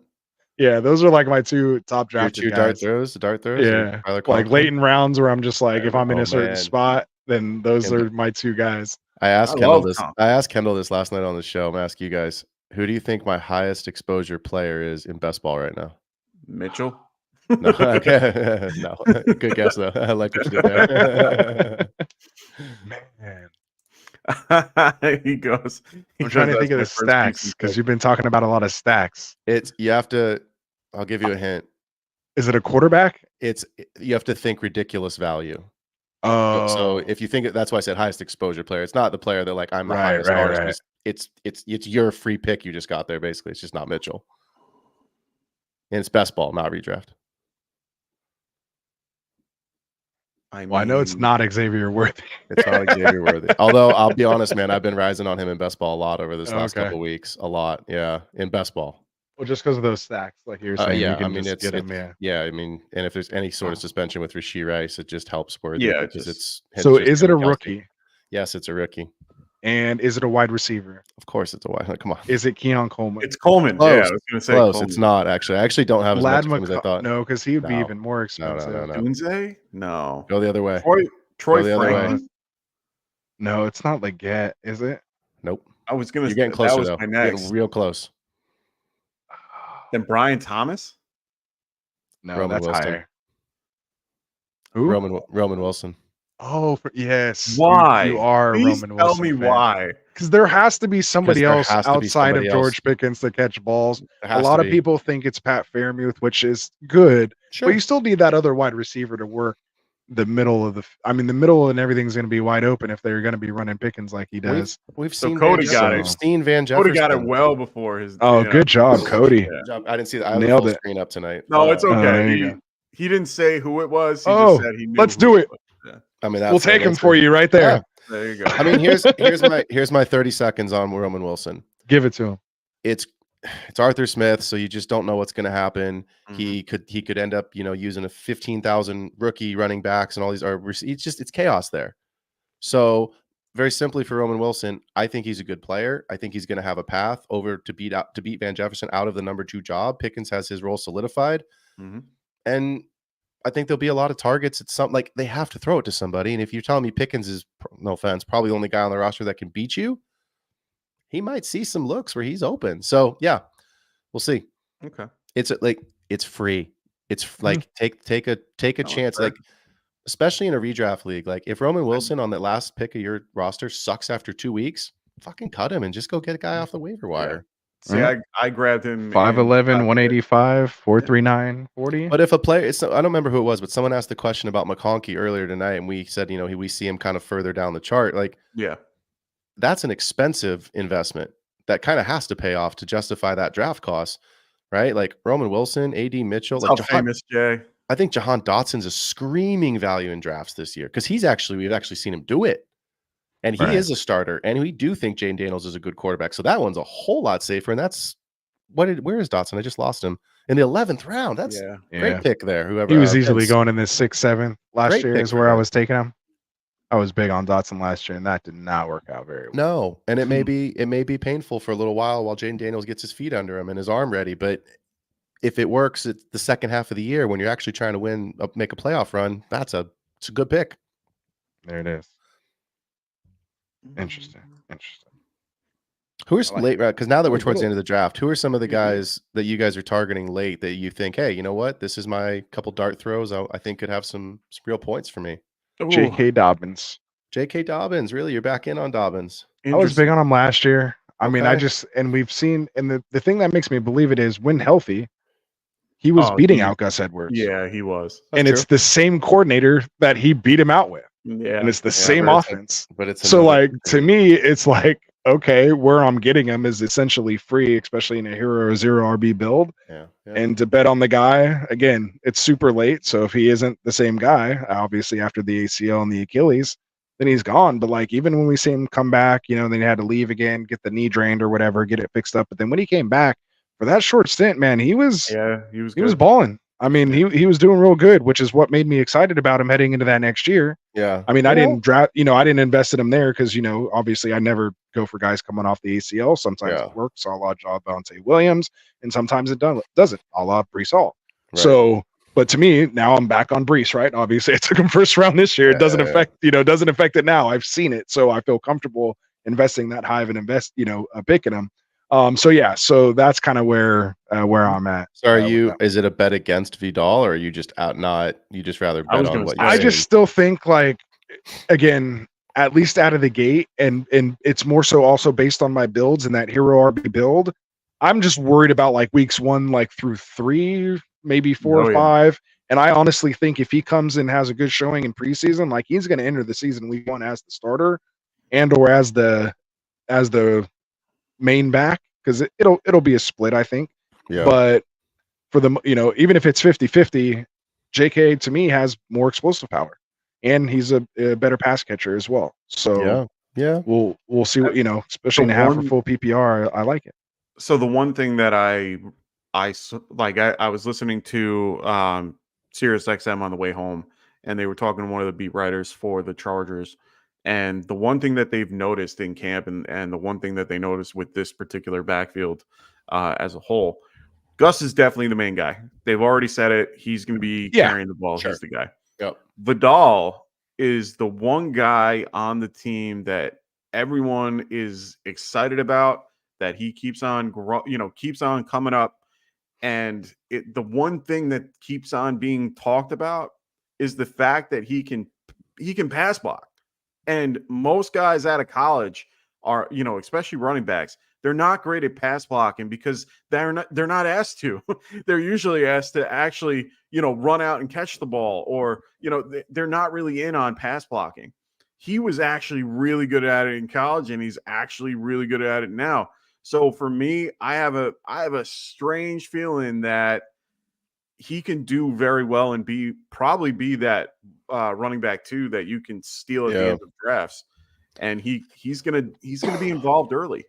Yeah, those are like my 2 top drafted guys. Dart throws. Yeah, like late in rounds where I'm just like, if I'm in a certain spot, then those are my 2 guys. I asked Kendall this last night on the show. I'm gonna ask you guys. Who do you think my highest exposure player is in best ball right now? Mitchell. No, okay. No, good guess though. I like what you did there. Man, He goes. I'm trying to "That's think of my the first stacks decent because pick." you've been talking about a lot of stacks. You have to. I'll give you a hint. Is it a quarterback? You have to think ridiculous value. Oh, So if you think that's why I said highest exposure player. It's not the player that like I'm the Right, highest right, ours. right. It's your free pick you just got there. Basically, it's just not Mitchell, and it's best ball, not redraft. I well, I know it's mean, not Xavier Worthy. It's not Xavier Worthy. Although I'll be honest, man, I've been rising on him in best ball a lot over this last Okay. couple weeks. A lot, yeah, in best ball. Well, just because of those stacks, like you were saying, Yeah, you can I mean just it's get him. Yeah. yeah. I mean, and if there's any sort of suspension with Rashee Rice, it just helps Worthy Yeah, because just- it's So just is it him a and Kelce. rookie? Yes, it's a rookie. And is it a wide receiver? Of course, it's a wide. Come on, Is it Keon Coleman? it's Coleman. Close. Yeah, I was going to say close. Coleman. It's not actually. I actually don't have as Lad much of him as I thought. No, because he would be No. even more No, expensive. no. Dunze? No. Go the other way. Troy the other way. Franklin? No, it's not Leggett, is it? Nope. I was going to You're say getting closer that was though. my You're next. getting real close. Then Brian Thomas? No, Roman that's Wilson. higher. Who? Roman Wilson. Oh, yes. Why? You are Please Roman tell Wilson. me why. Because there has to be somebody there else has to be outside of somebody George else. Pickens to catch balls. There A has lot to of be. people think it's Pat Fairmuth, which is good, Sure. but you still need that other wide receiver to work the middle of the. I mean, the middle and everything's going to be wide open if they're going to be running Pickens like he does. We've So seen Cody Van got Jefferson. it. We've seen Van Jefferson. Cody got it well before his. Oh, you know. good job, Cody. Yeah. Good job. I didn't see that. I have the Nailed full it. screen up tonight. No, it's okay. there you go. He didn't say who it was. He Oh, just said he knew. let's who do it. was. Yeah. I mean, that's We'll take him for you right there. Yeah. There you go. I mean, here's my 30 seconds on Roman Wilson. Give it to him. It's Arthur Smith, so you just don't know what's going to happen. Mhm. He could end up, using a 15,000 rookie running backs and all these are. It's chaos there. So very simply for Roman Wilson, I think he's a good player. I think he's going to have a path over to beat Van Jefferson out of the number 2 job. Pickens has his role solidified, and I think there'll be a lot of targets. It's something like they have to throw it to somebody. And if you're telling me Pickens is, no offense, probably the only guy on the roster that can beat you, he might see some looks where he's open. So yeah, we'll see. Okay. It's free. It's like take a chance. fair. Like, especially in a redraft league, like if Roman Wilson on that last pick of your roster sucks after 2 weeks, fucking cut him and just go get a guy off the waiver wire. See, I grabbed him. 5'11", 185, 439, 40. But if a player, I don't remember who it was, but someone asked the question about McConkey earlier tonight, and we said, we see him kind of further down the chart. Like, Yeah. that's an expensive investment that kind of has to pay off to justify that draft cost, right? Like Roman Wilson, AD Mitchell, How famous, Jay? I think Jahan Dotson's a screaming value in drafts this year because we've actually seen him do it. And he is a starter, and we do think Jane Daniels is a good quarterback. So that one's a whole lot safer. And that's where is Dotson? I just lost him in the 11th round. That's great pick there. Whoever He was easily going in this 6-7 last Great year pick is for where I him. was taking him. I was big on Dotson last year, and that did not work out very well. No, and it may be painful for a little while Jane Daniels gets his feet under him and his arm ready. But if it works, it's the second half of the year when you're actually trying to make a playoff run. It's a good pick. There it is. Interesting. Who are some late round? Because now that we're towards the end of the draft, who are some of the guys that you guys are targeting late that you think, hey, you know what? This is my couple dart throws. I think could have some real points for me. J.K. Dobbins. J.K. Dobbins, really? You're back in on Dobbins? I was big on him last year. I mean, Okay. we've seen, and the thing that makes me believe it is when healthy, he was beating out Gus Edwards. Yeah, he was. And it's the same coordinator that he beat him out with. Yeah. And it's the same but it's offense. But it's So, another- to me, it's like, okay, where I'm getting him is essentially free, especially in a hero or zero RB build. yeah. And to bet on the guy, again, it's super late. So if he isn't the same guy, obviously after the ACL and the Achilles, then he's gone. But even when we see him come back, then he had to leave again, get the knee drained or whatever, get it fixed up. But then when he came back for that short stint, man, he was he was balling. I mean, he was doing real good, which is what made me excited about him heading into that next year. Yeah. I mean, I didn't draft, I didn't invest in him there because, obviously I never go for guys coming off the ACL. Sometimes it works, a la Javonte Williams, and sometimes it doesn't, a la Brees Hall. Right. So, but to me, now I'm back on Brees, right? Obviously, I took him first round this year. It doesn't affect it now. I've seen it, so I feel comfortable investing that high of an a pick in him. So yeah, so that's kind of where I'm at. So are with you? that. Is it a bet against Vidal, or are you just out? Not you just rather I bet was on gonna what say- you're I seeing? just still think like, again, at least out of the gate, and it's more so also based on my builds and that hero RB build. I'm just worried about like weeks 1 like through 3, maybe 4 Oh, or yeah. 5. And I honestly think if he comes and has a good showing in preseason, like he's going to enter the season week 1 as the starter and or as the main back, because it'll be a split, I think. Yeah. But for the, even if it's 50-50, JK to me has more explosive power, and he's a better pass catcher as well. So Yeah. we'll see what, especially in a half or full PPR. I like it. So the one thing that I was listening to Sirius XM on the way home, and they were talking to one of the beat writers for the Chargers. And the one thing that they've noticed in camp, and the one thing that they noticed with this particular backfield as a whole, Gus is definitely the main guy. They've already said it. He's going to be carrying the ball. Sure. He's the guy. Yep. Vidal is the one guy on the team that everyone is excited about, that he keeps on keeps on coming up. And the one thing that keeps on being talked about is the fact that he can pass block. And most guys out of college are, especially running backs, they're not great at pass blocking because they're not asked to. They're usually asked to actually, run out and catch the ball, or, they're not really in on pass blocking. He was actually really good at it in college, and he's actually really good at it now. So for me, I have a strange feeling that he can do very well and probably be that running back too that you can steal at the end of drafts, and he's gonna be involved early.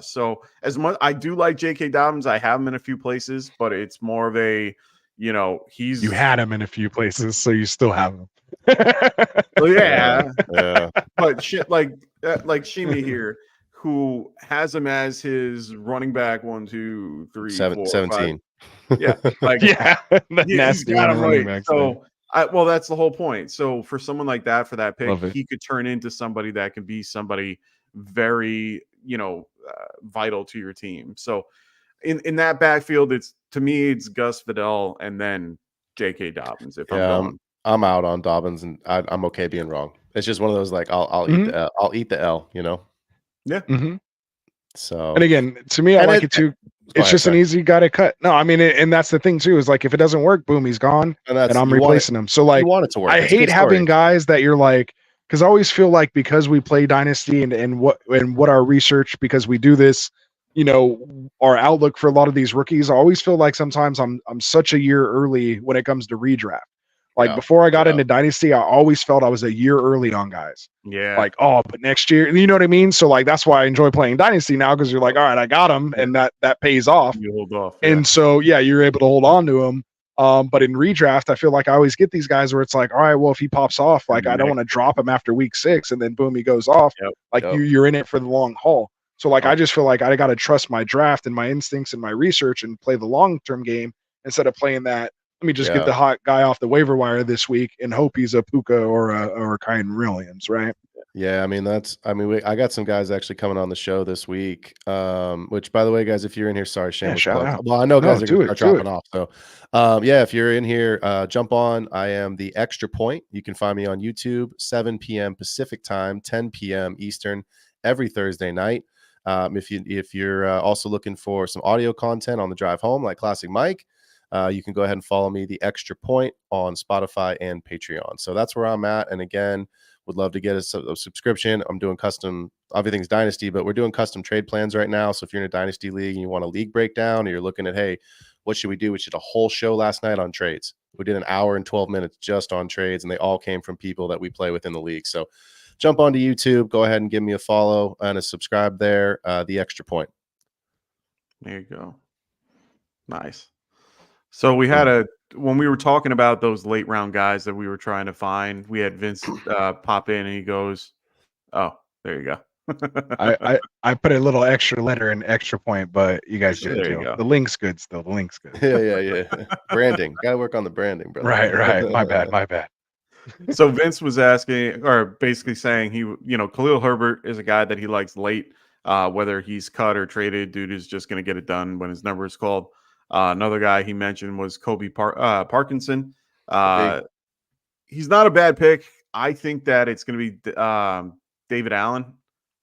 So as much I do like J.K. Dobbins, I have him in a few places, but it's more of a you had him in a few places, so you still have him. Well, yeah. Yeah. But shit like Shimi here, who has him as his running back 1, 2, 3, 4, 17. 5. Yeah, like he's got him right. So that's the whole point. So for someone like that, for that pick, he could turn into somebody that can be somebody very vital to your team. So in that backfield, it's Gus Vidal and then J.K. Dobbins. If I'm going. I'm out on Dobbins, and I'm okay being wrong. It's just one of those like I'll eat the L, Yeah. Mm-hmm. So, and again, to me, I like it too. It's just an easy guy to cut. No, I mean, and that's the thing too, is like if it doesn't work, boom, he's gone, and I'm replacing him. So like, want it to work. I hate having guys that you're like, because I always feel like because we play Dynasty and what our research, because we do this, our outlook for a lot of these rookies, I always feel like sometimes I'm such a year early when it comes to redraft. Like before I got into Dynasty, I always felt I was a year early on guys. Yeah. Like, but next year, you know what I mean? So like, that's why I enjoy playing Dynasty now, because you're like, all right, I got him, and that pays off. You hold off. And so, you're able to hold on to him. But in redraft, I feel like I always get these guys where it's like, all right, well, if he pops off, like I don't want to drop him after week 6 and then boom, he goes off. You're in it for the long haul. So like, I just feel like I got to trust my draft and my instincts and my research and play the long-term game instead of playing that. Let me just get the hot guy off the waiver wire this week and hope he's a Puka or a Kyron Williams, right? Yeah, I got some guys actually coming on the show this week. Which, by the way, guys, if you're in here, sorry, shameless plug. Well, I know guys are going to start dropping off. So, if you're in here, jump on. I am the Extra Point. You can find me on YouTube, 7 p.m. Pacific time, 10 p.m. Eastern, every Thursday night. If you're also looking for some audio content on the drive home, like Classic Mike, you can go ahead and follow me, The Extra Point, on Spotify and Patreon. So that's where I'm at. And again, would love to get a subscription. I'm doing custom, everything's Dynasty, but we're doing custom trade plans right now. So if you're in a Dynasty league and you want a league breakdown, or you're looking at, hey, what should we do? We did a whole show last night on trades. We did an hour and 12 minutes just on trades, and they all came from people that we play with in the league. So jump onto YouTube, go ahead and give me a follow and a subscribe there, The Extra Point. There you go. Nice. So we had when we were talking about those late round guys that we were trying to find, we had Vince pop in and he goes, "Oh, there you go." I put a little extra letter in Extra Point, but you guys get it too. The link's good still. The link's good. Yeah. Branding. Gotta work on the branding, brother. Right. My bad. So Vince was asking, or basically saying, Khalil Herbert is a guy that he likes late. whether he's cut or traded, dude is just going to get it done when his number is called. Another guy he mentioned was Kobe Parkinson. He's not a bad pick. I think that it's going to be David Allen.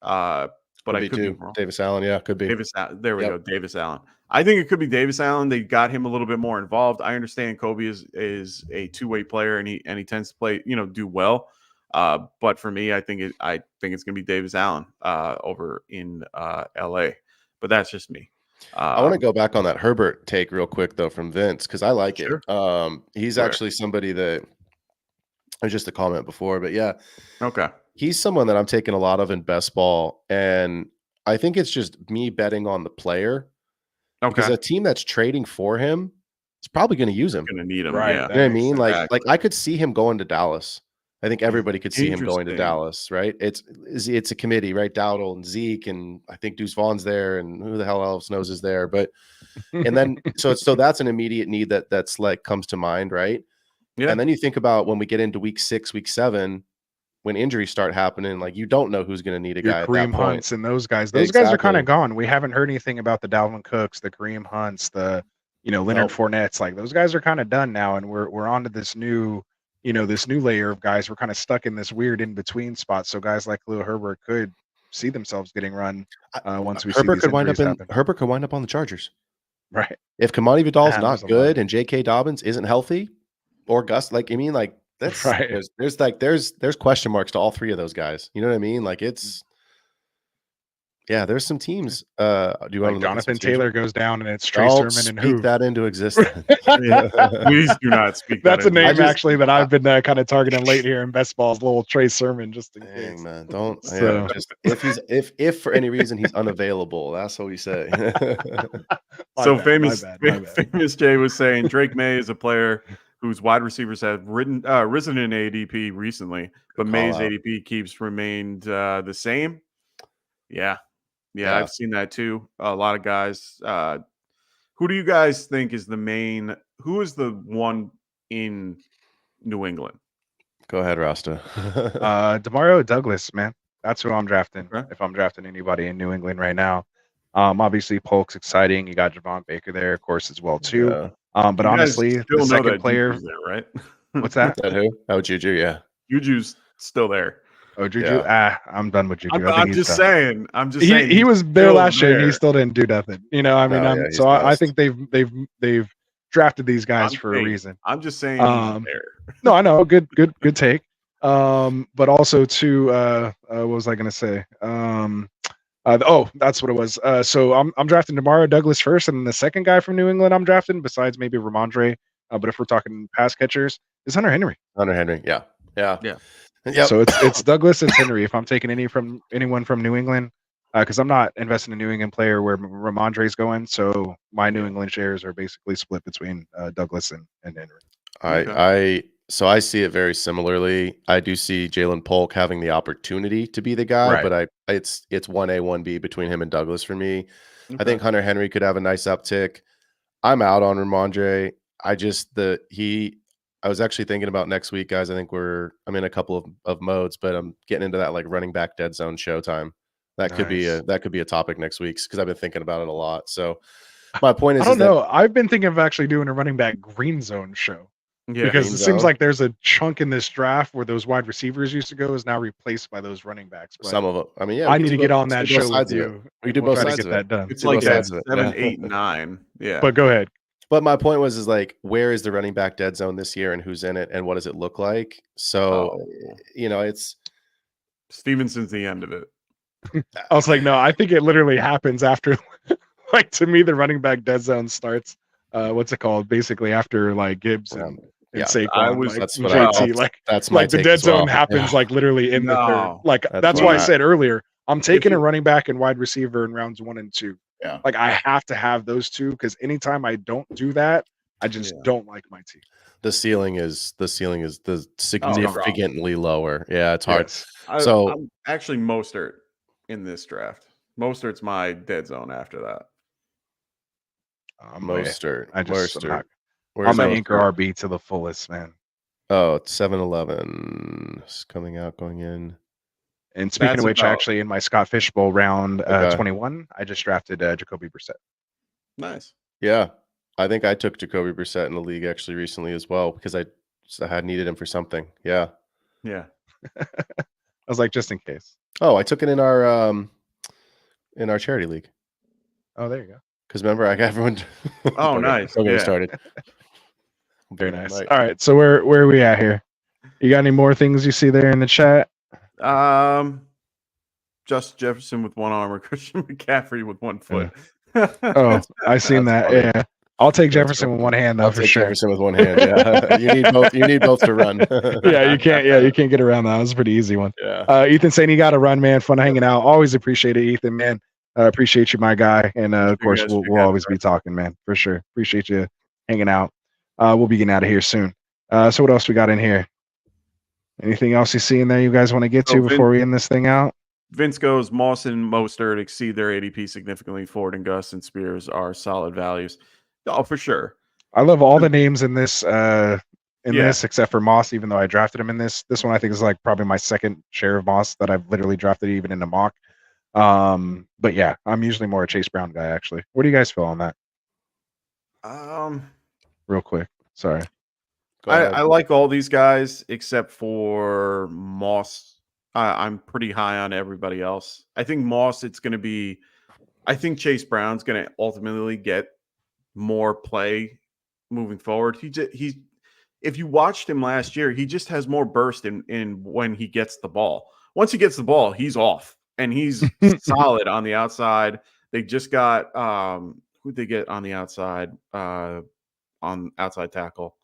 But I could be wrong. Davis Allen, yeah, could be. There we go, Davis Allen. I think it could be Davis Allen. They got him a little bit more involved. I understand Kobe is a two-way player and he tends to play, do well. But for me, I think it's going to be Davis Allen over in LA. But that's just me. I want to go back on that Herbert take real quick though from Vince because I like it. He's actually somebody that was just a comment before, but yeah. Okay. He's someone that I'm taking a lot of in best ball, and I think it's just me betting on the player. Okay. Because a team that's trading for him is probably going to use him. Going to need him, right? Yeah. You know what I mean? Like I could see him going to Dallas. I think everybody could see him going to Dallas, right? It's a committee, right? Dowdle and Zeke, and I think Deuce Vaughn's there, and who the hell else knows is there. But and then so that's an immediate need that's like comes to mind, right? Yeah. And then you think about when we get into week 6, week 7. When injuries start happening, like you don't know who's going to need a guy. Kareem Hunts and those guys. Those guys are kind of gone. We haven't heard anything about the Dalvin Cooks, the Kareem Hunts, the Leonard Fournettes. Like those guys are kind of done now, and we're on to this new layer of guys. We're kind of stuck in this weird in between spot. So guys like Khalil Herbert could see themselves getting run once we see these injuries happen. Herbert could wind up on the Chargers, right? If Kamani Vidal's not good and J.K. Dobbins isn't healthy, or Gus, that's right. There's question marks to all three of those guys. You know what I mean? Like there's some teams. Do you want Jonathan Taylor goes down and it's Trey Sermon and who that into existence? Please do not speak. That's a name actually that I've been kind of targeting late here in best balls. Little Trey Sermon, just in case. Man, don't. So. If for any reason he's unavailable, that's what we say. Famous Jay was saying Drake May is a player whose wide receivers have risen in ADP recently, but May's ADP keeps remained the same. Yeah, I've seen that too. A lot of guys. Who do you guys think is who is the one in New England? Go ahead, Rasta. Demario Douglas, man. That's who I'm drafting. Okay. If I'm drafting anybody in New England right now. Obviously, Polk's exciting. You got Javon Baker there, of course, as well, too. Yeah. But honestly, the second player, there, right? What's that? Who? Oh, Juju, yeah. Juju's still there. Oh, Juju. Yeah. I'm done with Juju. I'm just saying. He was there last year and he still didn't do nothing. I think they've drafted these guys for a reason. I'm just saying he's there. No, I know. Good take. But also too, what was I gonna say? That's what it was. So I'm drafting Demario Douglas first, and then the second guy from New England I'm drafting, besides maybe Ramondre, but if we're talking pass catchers, is Hunter Henry. Yeah. Yep. So it's Douglas, it's Henry. If I'm taking anyone from New England, because I'm not investing in a New England player where Ramondre's going, so my New England shares are basically split between Douglas and Henry. So I see it very similarly. I do see Jalen Polk having the opportunity to be the guy, but it's 1A, 1B between him and Douglas for me. Okay. I think Hunter Henry could have a nice uptick. I'm out on Ramondre. I was actually thinking about next week, guys. I'm in a couple of modes, but I'm getting into that like running back dead zone showtime. That could be a topic next week because I've been thinking about it a lot. So my point is, I don't know. I've been thinking of actually doing a running back green zone show. Yeah, because it seems like there's a chunk in this draft where those wide receivers used to go is now replaced by those running backs. But some of them. I mean, I need to get on that show with you. We do both sides to get that done. It's like 7, 8, 9. Yeah. But go ahead. But my point was like, where is the running back dead zone this year and who's in it and what does it look like? So, it's Stevenson's the end of it. I was like, no, I think it literally happens after, like, to me, the running back dead zone starts. What's it called? Basically, after like Gibbs and Saquon, that's my the dead zone happens like literally in the third. Like that's why I said earlier, I'm taking a running back and wide receiver in rounds 1 and 2. Yeah, like I have to have those two because anytime I don't do that, I just don't like my team. The ceiling is significantly lower. Yeah, it's hard. I'm actually Mostert in this draft. Mostert's my dead zone after that. Mostert. I'm an anchor RB to the fullest, man. Oh, it's 7-11 coming out, going in. And speaking That's of which, about- actually, in my Scott Fishbowl round Okay. 21, I just drafted Jacoby Brissett. Nice. Yeah. I think I took Jacoby Brissett in the league actually recently as well because I had needed him for something. Yeah. Yeah. I was like, just in case. Oh, I took it in our charity league. Oh, there you go. Because remember, I got everyone. Oh, nice. Don't get me Yeah. started. Very nice. Right. All right. So where are we at here? You got any more things you see there in the chat? Justin Jefferson with one arm or Christian McCaffrey with one foot. Oh, I seen that. funny. Yeah. I'll take That's Jefferson funny. with one hand though, I'll for take sure. Jefferson with one hand. Yeah, you need both. You need both to run. Yeah, you can't get around that. That was a pretty easy one. Yeah. Ethan saying you got to run, man. Fun hanging out. Always appreciate it, Ethan, man. Appreciate you, my guy. And of course, guys we'll for having always be talking, man, for sure. Appreciate you hanging out. We'll be getting out of here soon. So what else we got in here? Anything else you see in there you guys want to get to before we end this thing out? Vince goes, Moss and Mostert exceed their ADP significantly. Ford and Gus and Spears are solid values. Oh, for sure. I love all the names in this Yeah. except for Moss, even though I drafted him in this. This one I think is like probably my second share of Moss that I've literally drafted even in a mock. But yeah, I'm usually more a Chase Brown guy actually. What do you guys feel on that? Real quick. Sorry. I like all these guys except for Moss. I'm pretty high on everybody else. I think Moss, I think Chase Brown's going to ultimately get more play moving forward. If you watched him last year, he just has more burst in when he gets the ball. Once he gets the ball, he's off and he's solid on the outside. They just got who'd they get on the outside on outside tackle?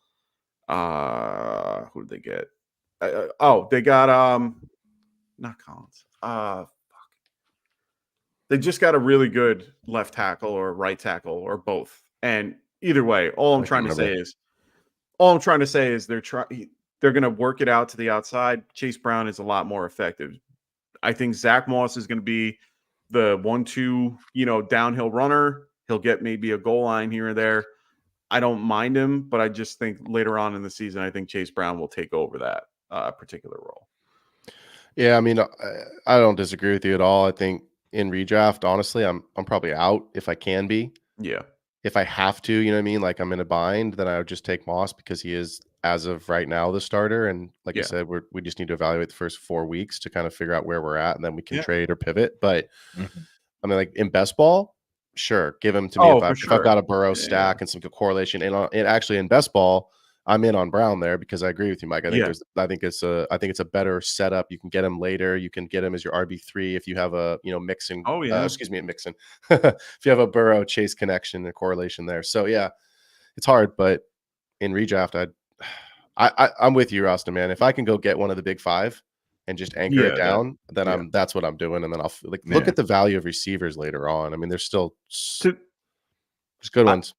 Who did they get? They got not Collins. They just got a really good left tackle or right tackle or both. And either way, all I'm trying to say is they're going to work it out to the outside. Chase Brown is a lot more effective. I think Zach Moss is going to be the 1-2, downhill runner. He'll get maybe a goal line here or there. I don't mind him, but I just think later on in the season, I think Chase Brown will take over that particular role. Yeah, I mean, I don't disagree with you at all. I think in redraft, honestly, I'm probably out if I can be. Yeah. If I have to, you know what I mean? Like I'm in a bind, then I would just take Moss because he is, as of right now, the starter. And like I said, we just need to evaluate the first 4 weeks to kind of figure out where we're at, and then we can trade or pivot. But I mean, like in best ball, sure, give him to me if I've got a Burrow stack and some good correlation. And actually in best ball, I'm in on Brown there because I agree with you, Mike. I think it's a better setup. You can get him later. You can get him as your RB3 if you have a Mixon. Oh yeah, Mixon. If you have a Burrow Chase connection and correlation there. So yeah, it's hard, but in redraft, I'm with you, Rasta, man. If I can go get one of the big 5 and just anchor it down, then that's what I'm doing. And then I'll look at the value of receivers later on. I mean, there's still just good ones.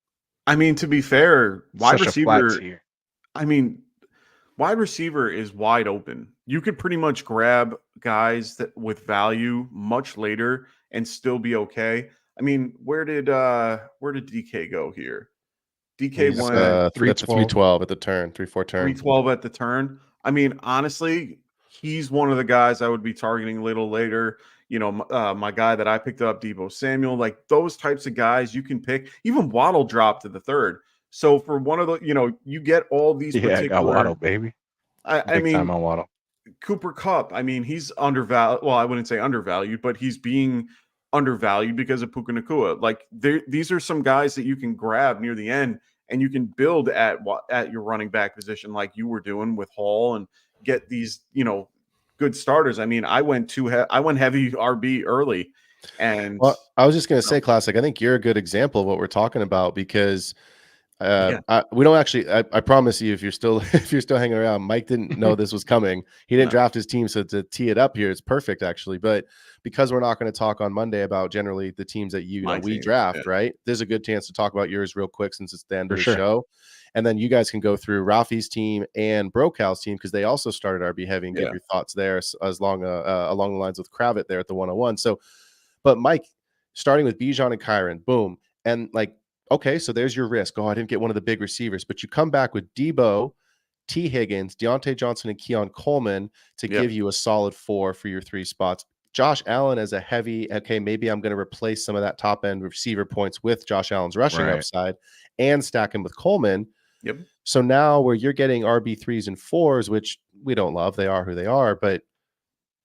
I mean, to be fair, wide Such a flat receiver. tier. I mean, wide receiver is wide open. You could pretty much grab guys that with value much later and still be okay. I mean, where did DK go here? DK went 312 at the turn, 3-4 turn. 312 at the turn. I mean, honestly, he's one of the guys I would be targeting a little later. My guy that I picked up, Deebo Samuel, like those types of guys you can pick. Even Waddle dropped to the 3rd. So for one of the, you get all these particular. I got Waddle, baby. I mean, time on Waddle. Cooper Kupp. I mean, he's undervalued. Well, I wouldn't say undervalued, but he's being undervalued because of Puka Nacua. Like these are some guys that you can grab near the end, and you can build at your running back position, like you were doing with Hall, and get these good starters. I mean, I went heavy RB early, and I was just going to say, Classic. I think you're a good example of what we're talking about because. We don't actually. I promise you, if you're still hanging around, Mike didn't know this was coming. He didn't draft his team, so to tee it up here, it's perfect actually. But because we're not going to talk on Monday about generally the teams that we draft, right? There's a good chance to talk about yours real quick since it's the end of the show, and then you guys can go through Ralphie's team and Brocal's team because they also started RB heavy and get your thoughts there along the lines with Kravitz there at the 101. So, but Mike, starting with Bijan and Kyron, boom, and like. Okay, so there's your risk. Oh, I didn't get one of the big receivers, but you come back with Debo T. Higgins, Deontay Johnson, and Keon Coleman to give you a solid 4 for your 3 spots. Josh Allen as a heavy, okay, maybe I'm going to replace some of that top end receiver points with Josh Allen's rushing upside and stack him with Coleman. Yep. So now where you're getting RB3s and 4s, which we don't love, they are who they are, but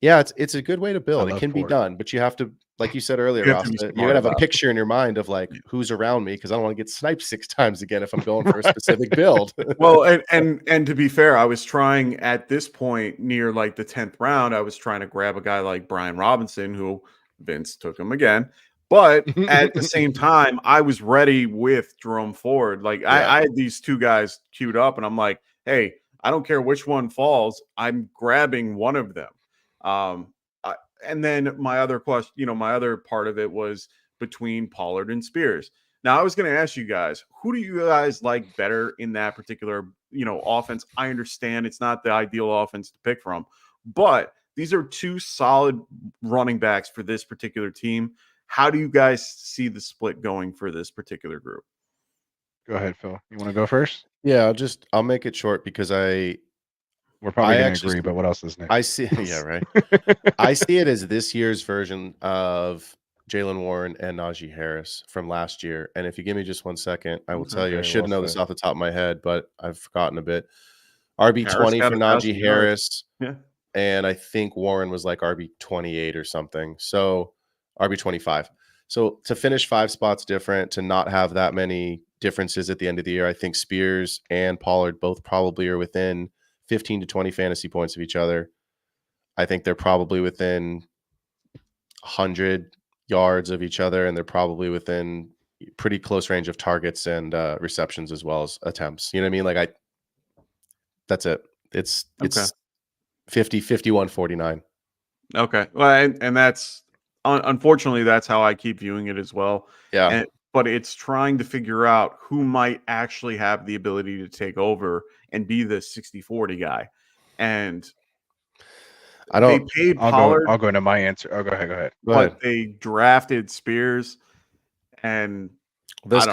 yeah, it's a good way to build. It can be done, but you have to, like you said earlier, Rasta, you're gonna have a picture in your mind of like who's around me because I don't want to get sniped 6 times again if I'm going for a specific build. Well, and to be fair, I was trying at this point near like the 10th round, I was trying to grab a guy like Brian Robinson, who Vince took him again. But at the same time, I was ready with Jerome Ford. Like I had these 2 guys queued up, and I'm like, hey, I don't care which one falls, I'm grabbing one of them. And then my other question, my other part of it was between Pollard and Spears. Now, I was going to ask you guys, who do you guys like better in that particular, offense? I understand it's not the ideal offense to pick from, but these are 2 solid running backs for this particular team. How do you guys see the split going for this particular group? Go ahead, Phil. You want to go first? Yeah, I'll make it short because we're probably going to agree, but what else is next? I see. Yeah, right. I see it as this year's version of Jaylen Warren and Najee Harris from last year. And if you give me just 1 second, I will tell you. I should know this off the top of my head, but I've forgotten a bit. RB20 for Najee Harris. Yeah. And I think Warren was like RB28 or something. So RB25. So to finish 5 spots different, to not have that many differences at the end of the year, I think Spears and Pollard both probably are within 15 to 20 fantasy points of each other. I think they're probably within 100 yards of each other, and they're probably within pretty close range of targets and receptions as well as attempts. You know what I mean? Like that's it. It's 50, 51, 49. Okay. Well, and that's unfortunately that's how I keep viewing it as well. Yeah. But it's trying to figure out who might actually have the ability to take over and be the 60-40 guy. And they paid Pollard. I'll go into my answer. Oh, go ahead. But they drafted Spears, and this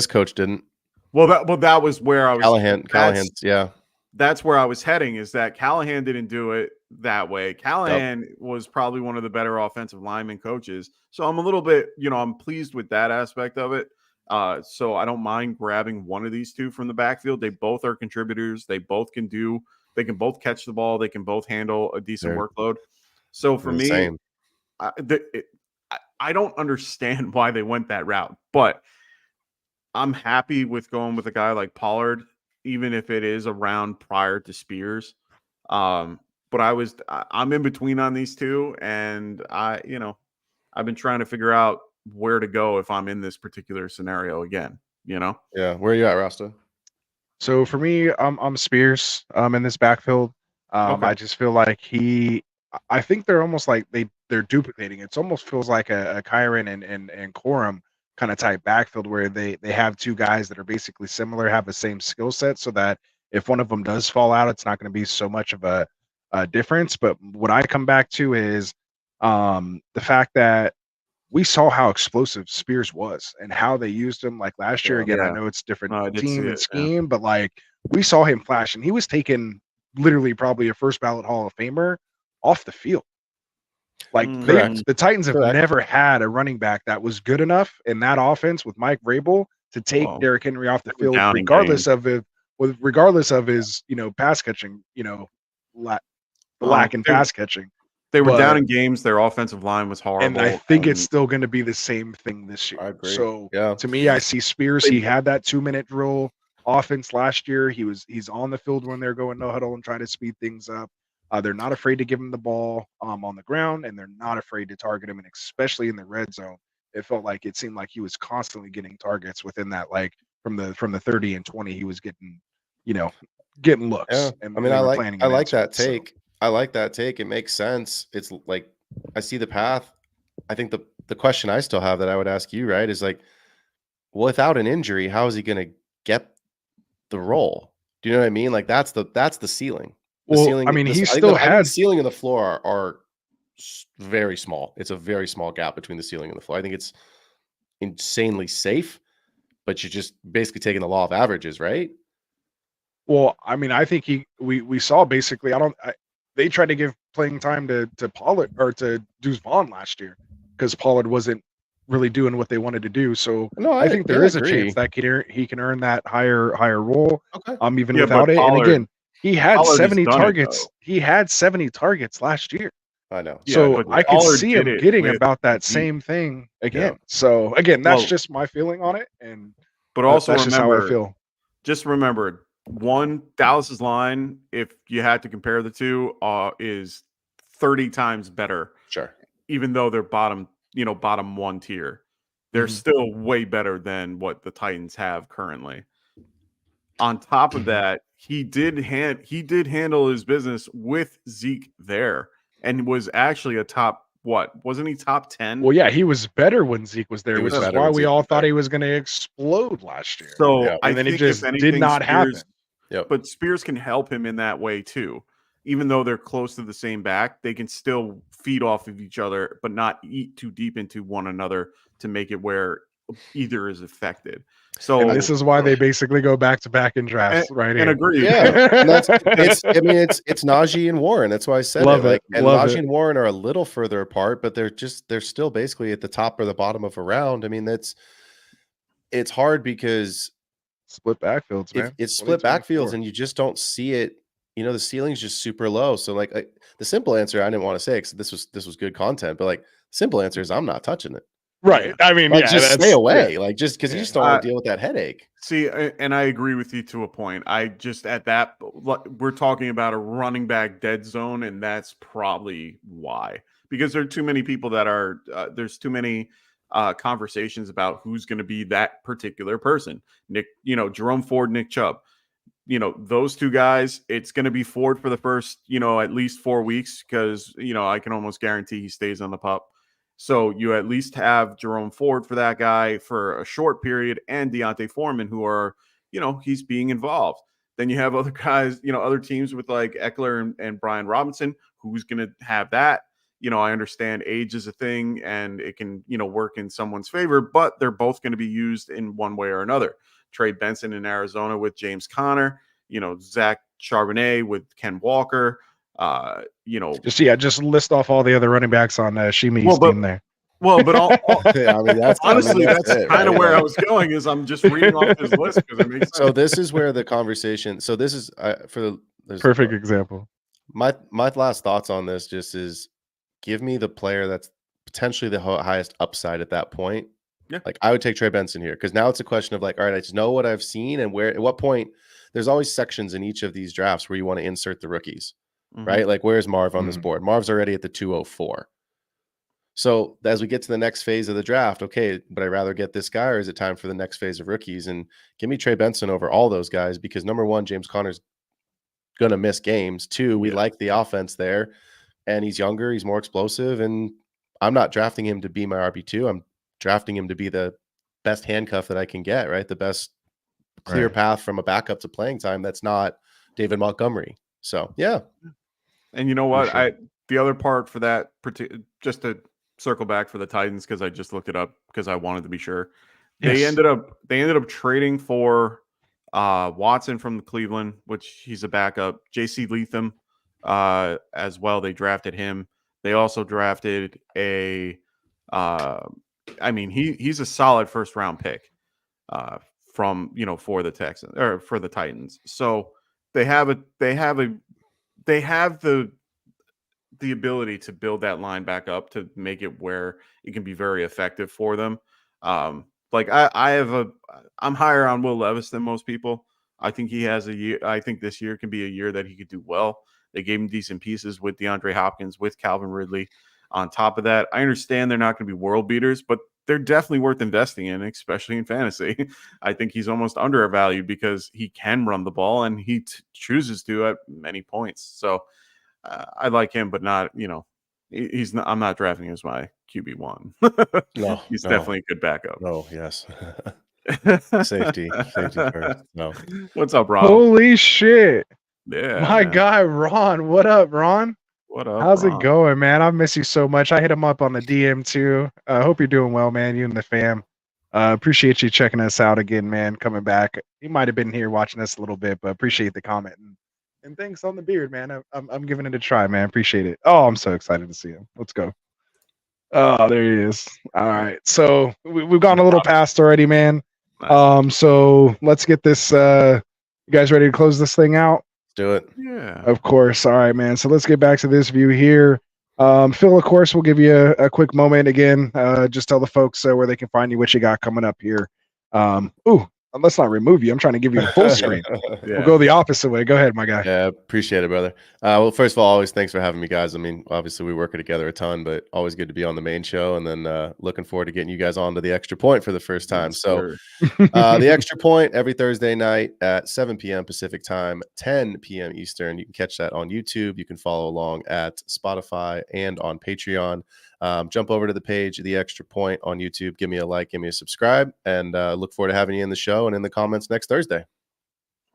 coach didn't. Well, that was where I was. Callahan's, yeah. That's where I was heading, is that Callahan didn't do it that way. Callahan was probably one of the better offensive lineman coaches. So I'm a little bit, I'm pleased with that aspect of it. So I don't mind grabbing one of these 2 from the backfield. They both are contributors. They can both catch the ball. They can both handle a decent workload. So for me, I don't understand why they went that route, but I'm happy with going with a guy like Pollard, even if it is a round prior to Spears. But I'm in between on these 2, and I've been trying to figure out where to go if I'm in this particular scenario again, Yeah. Where are you at, Rasta? So for me, I'm Spears in this backfield. I just feel like I think they're almost like they're duplicating. It almost feels like a Kyron and Corum kind of type backfield where they have 2 guys that are basically similar, have the same skill set, so that if one of them does fall out, it's not going to be so much of a difference. But what I come back to is the fact that we saw how explosive Spears was and how they used him like last year. Again, I know it's different team and scheme, but like we saw him flash, and he was taking literally probably a first ballot Hall of Famer off the field. Like the Titans have never had a running back that was good enough in that offense with Mike Vrabel to take Derrick Henry off the field, regardless of his pass catching, lack in pass catching. They were down in games. Their offensive line was horrible. And I think it's still going to be the same thing this year. I agree. So to me, I see Spears. He had that 2-minute drill offense last year. He's on the field when they're going no huddle and trying to speed things up. They're not afraid to give him the ball on the ground, and they're not afraid to target him, and especially in the red zone. It seemed like he was constantly getting targets within that, like from the 30 and 20, he was getting looks. Yeah. And I mean, I like that take. I like that take. It makes sense. It's like I see the path. I think the question I still have that I would ask you, right, is like, without an injury, how is he going to get the role? Do you know what I mean? Like that's the ceiling. Ceiling, I mean, he still had the ceiling and the floor are very small. It's a very small gap between the ceiling and the floor. I think it's insanely safe, but you're just basically taking the law of averages, right? Well, I mean, I think we saw basically. They tried to give playing time to Pollard or to Deuce Vaughn last year because Pollard wasn't really doing what they wanted to do. So No, I think there is a agree. chance that he can earn that higher role. Okay. Even Yeah, without but it. And Pollard- again, he had Pollard has 70 done it, targets. though. He had 70 targets last year. I know. Yeah, So but I could Pollard see did him it getting with about that Zeke. same thing again. So again, that's Well- just my feeling on it, and But also that's just how I remember, feel. just remember, Dallas's line, if you had to compare the two, is 30 times better. Sure. Even though they're bottom one tier, they're still way better than what the Titans have currently. On top of that, he did handle his business with Zeke there, and was actually a top, wasn't he top 10? Well, yeah, he was better when Zeke was there, He which was is better why when we Zeke all was thought there. he was going to explode last year. So Yeah. I And then it think just if did anything, not happen. Yep. But Spears can help him in that way too. Even though they're close to the same back, they can still feed off of each other, but not eat too deep into one another to make it where either is affected. So And this is why they basically go back to back in drafts, right? and here. agree. Yeah, and it's Najee and Warren. That's why I said Love it. Like, it, and love Najee it. and Warren are a little further apart, but they're still basically at the top or the bottom of a round. I mean, it's hard because Split backfields, if man. it's What are split you talking backfields for? and you just don't see it. You know, the ceiling's just super low. So like the simple answer, I didn't want to say because this was good content, but like simple answer is I'm not touching it. Right. I mean, Like, yeah, just that's stay away. yeah. Like, just because you Yeah. just don't want to deal with that headache. See, and I agree with you to a point. I just at that we're talking about a running back dead zone, and that's probably why, because there are too many people that are there's too many conversations about who's going to be that particular person. Nick, Jerome Ford, Nick Chubb. Those two guys, it's going to be Ford for the first, at least 4 weeks, because, I can almost guarantee he stays on the pup. So you at least have Jerome Ford for that guy for a short period, and Deontay Foreman, who are, he's being involved. Then you have other guys, other teams with like Eckler and Brian Robinson, who's going to have that. I understand age is a thing and it can, work in someone's favor, but they're both going to be used in one way or another. Trey Benson in Arizona with James Conner, Zach Charbonnet with Ken Walker, Just list off all the other running backs on Shimi's team there. Well, but Yeah, I mean, honestly, that's it, kind of right? where I was going. Is I'm just reading off his list because it makes sense. So this is where the conversation. So this is there's Perfect example. My last thoughts on this just is give me the player that's potentially the highest upside at that point. Yeah. Like I would take Trey Benson here because now it's a question of like, all right, I just know what I've seen and where at what point. There's always sections in each of these drafts where you want to insert the rookies, right? Like where's Marv on this board? Marv's already at the 204. So as we get to the next phase of the draft, okay, but I'd rather get this guy, or is it time for the next phase of rookies? And give me Trey Benson over all those guys because number one, James Conner's gonna miss games. Two, we like the offense there, and he's younger, he's more explosive, and I'm not drafting him to be my RB2. I'm drafting him to be the best handcuff that I can get, right? The best clear path from a backup to playing time that's not David Montgomery. So yeah. And you know what? Sure. The other part for that, just to circle back for the Titans, because I just looked it up because I wanted to be sure. Yes. They ended up trading for Watson from Cleveland, which he's a backup. JC Leatham as well. They drafted him. They also drafted he's a solid first round pick from for the Texans or for the Titans. So they have the ability to build that line back up to make it where it can be very effective for them. I'm higher on Will Levis than most people. I think he has a year. I think this year can be a year that he could do well. They gave him decent pieces with DeAndre Hopkins, with Calvin Ridley. On top of that, I understand they're not going to be world beaters, but they're definitely worth investing in, especially in fantasy. I think he's almost undervalued because he can run the ball and he chooses to at many points. So I like him, but not, he's not. I'm not drafting him as my QB1. No, he's definitely a good backup. Oh, yes. Safety first. No. What's up, Ron? Holy shit. Yeah, My man. guy, Ron. What up, Ron? What up? How's Ron? it going, man? I miss you so much. I hit him up on the DM too. I hope you're doing well, man. You and the fam. Appreciate you checking us out again, man. Coming back. You might have been here watching us a little bit, but appreciate the comment and thanks on the beard, man. I'm giving it a try, man. Appreciate it. Oh, I'm so excited to see him. Let's go. Oh, there he is. All right. So we've gone a little past already, man. So let's get this. You guys ready to close this thing out? Do it. Yeah. Of course. All right, man. So let's get back to this view here. Phil, of course, we'll give you a quick moment again. Just tell the folks where they can find you, what you got coming up here. Let's not remove you. I'm trying to give you a full screen. We'll go the opposite way. Go ahead, my guy. Yeah, appreciate it, brother. Well, first of all, always thanks for having me, guys. I mean, obviously we work together a ton, but always good to be on the main show. And then looking forward to getting you guys onto the Extra Point for the first time. Yes, so the Extra Point every Thursday night at 7 p.m. Pacific time, 10 p.m. Eastern. You can catch that on YouTube. You can follow along at Spotify and on Patreon. Jump over to the page, The Extra Point on YouTube. Give me a like, give me a subscribe, and look forward to having you in the show and in the comments next Thursday.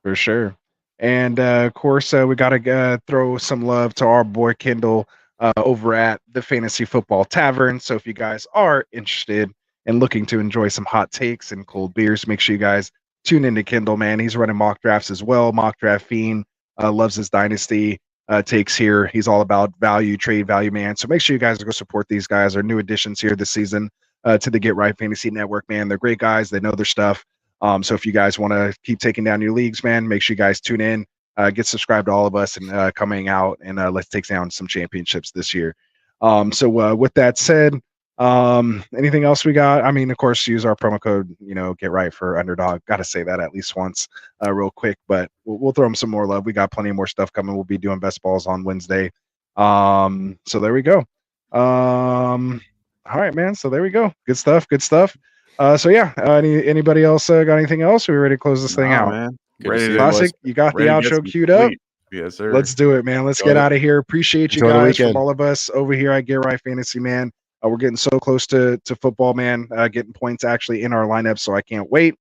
For sure. And of course, we got to throw some love to our boy Kendall over at the Fantasy Football Tavern. So if you guys are interested in looking to enjoy some hot takes and cold beers, make sure you guys tune into Kendall, man. He's running mock drafts as well. Mock Draft Fiend, loves his dynasty takes here. He's all about value, trade value, man. So make sure you guys go support these guys. Our new additions here this season to the Get Right Fantasy Network, man. They're great guys. They know their stuff. So if you guys want to keep taking down your leagues, man, make sure you guys tune in, get subscribed to all of us and coming out and let's take down some championships this year. So with that said, anything else we got? I mean, of course, use our promo code, Get Right for Underdog. Got to say that at least once real quick, but we'll throw them some more love. We got plenty more stuff coming. We'll be doing best balls on Wednesday. So there we go. All right, man. So there we go. Good stuff. So yeah, anybody else got anything else? Are we ready to close this thing out? Man. Classic, you got the outro queued up. Yes, sir. Let's do it, man. Let's get out of here. Appreciate you Enjoy the guys from weekend. all of us over here at Get Right Fantasy, man. We're getting so close to football, man. Getting points actually in our lineup, so I can't wait.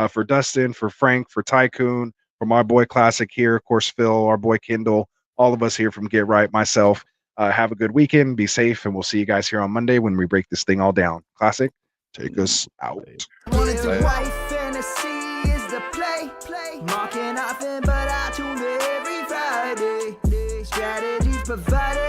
For Dustin, for Frank, for Tycoon, for my boy Classic here, of course, Phil, our boy Kendall, all of us here from Get Right, myself. Have a good weekend. Be safe, and we'll see you guys here on Monday when we break this thing all down. Classic, take us out. Wanted to write fantasy is the play. Marking nothing, but I tune in every Friday. Strategies provided.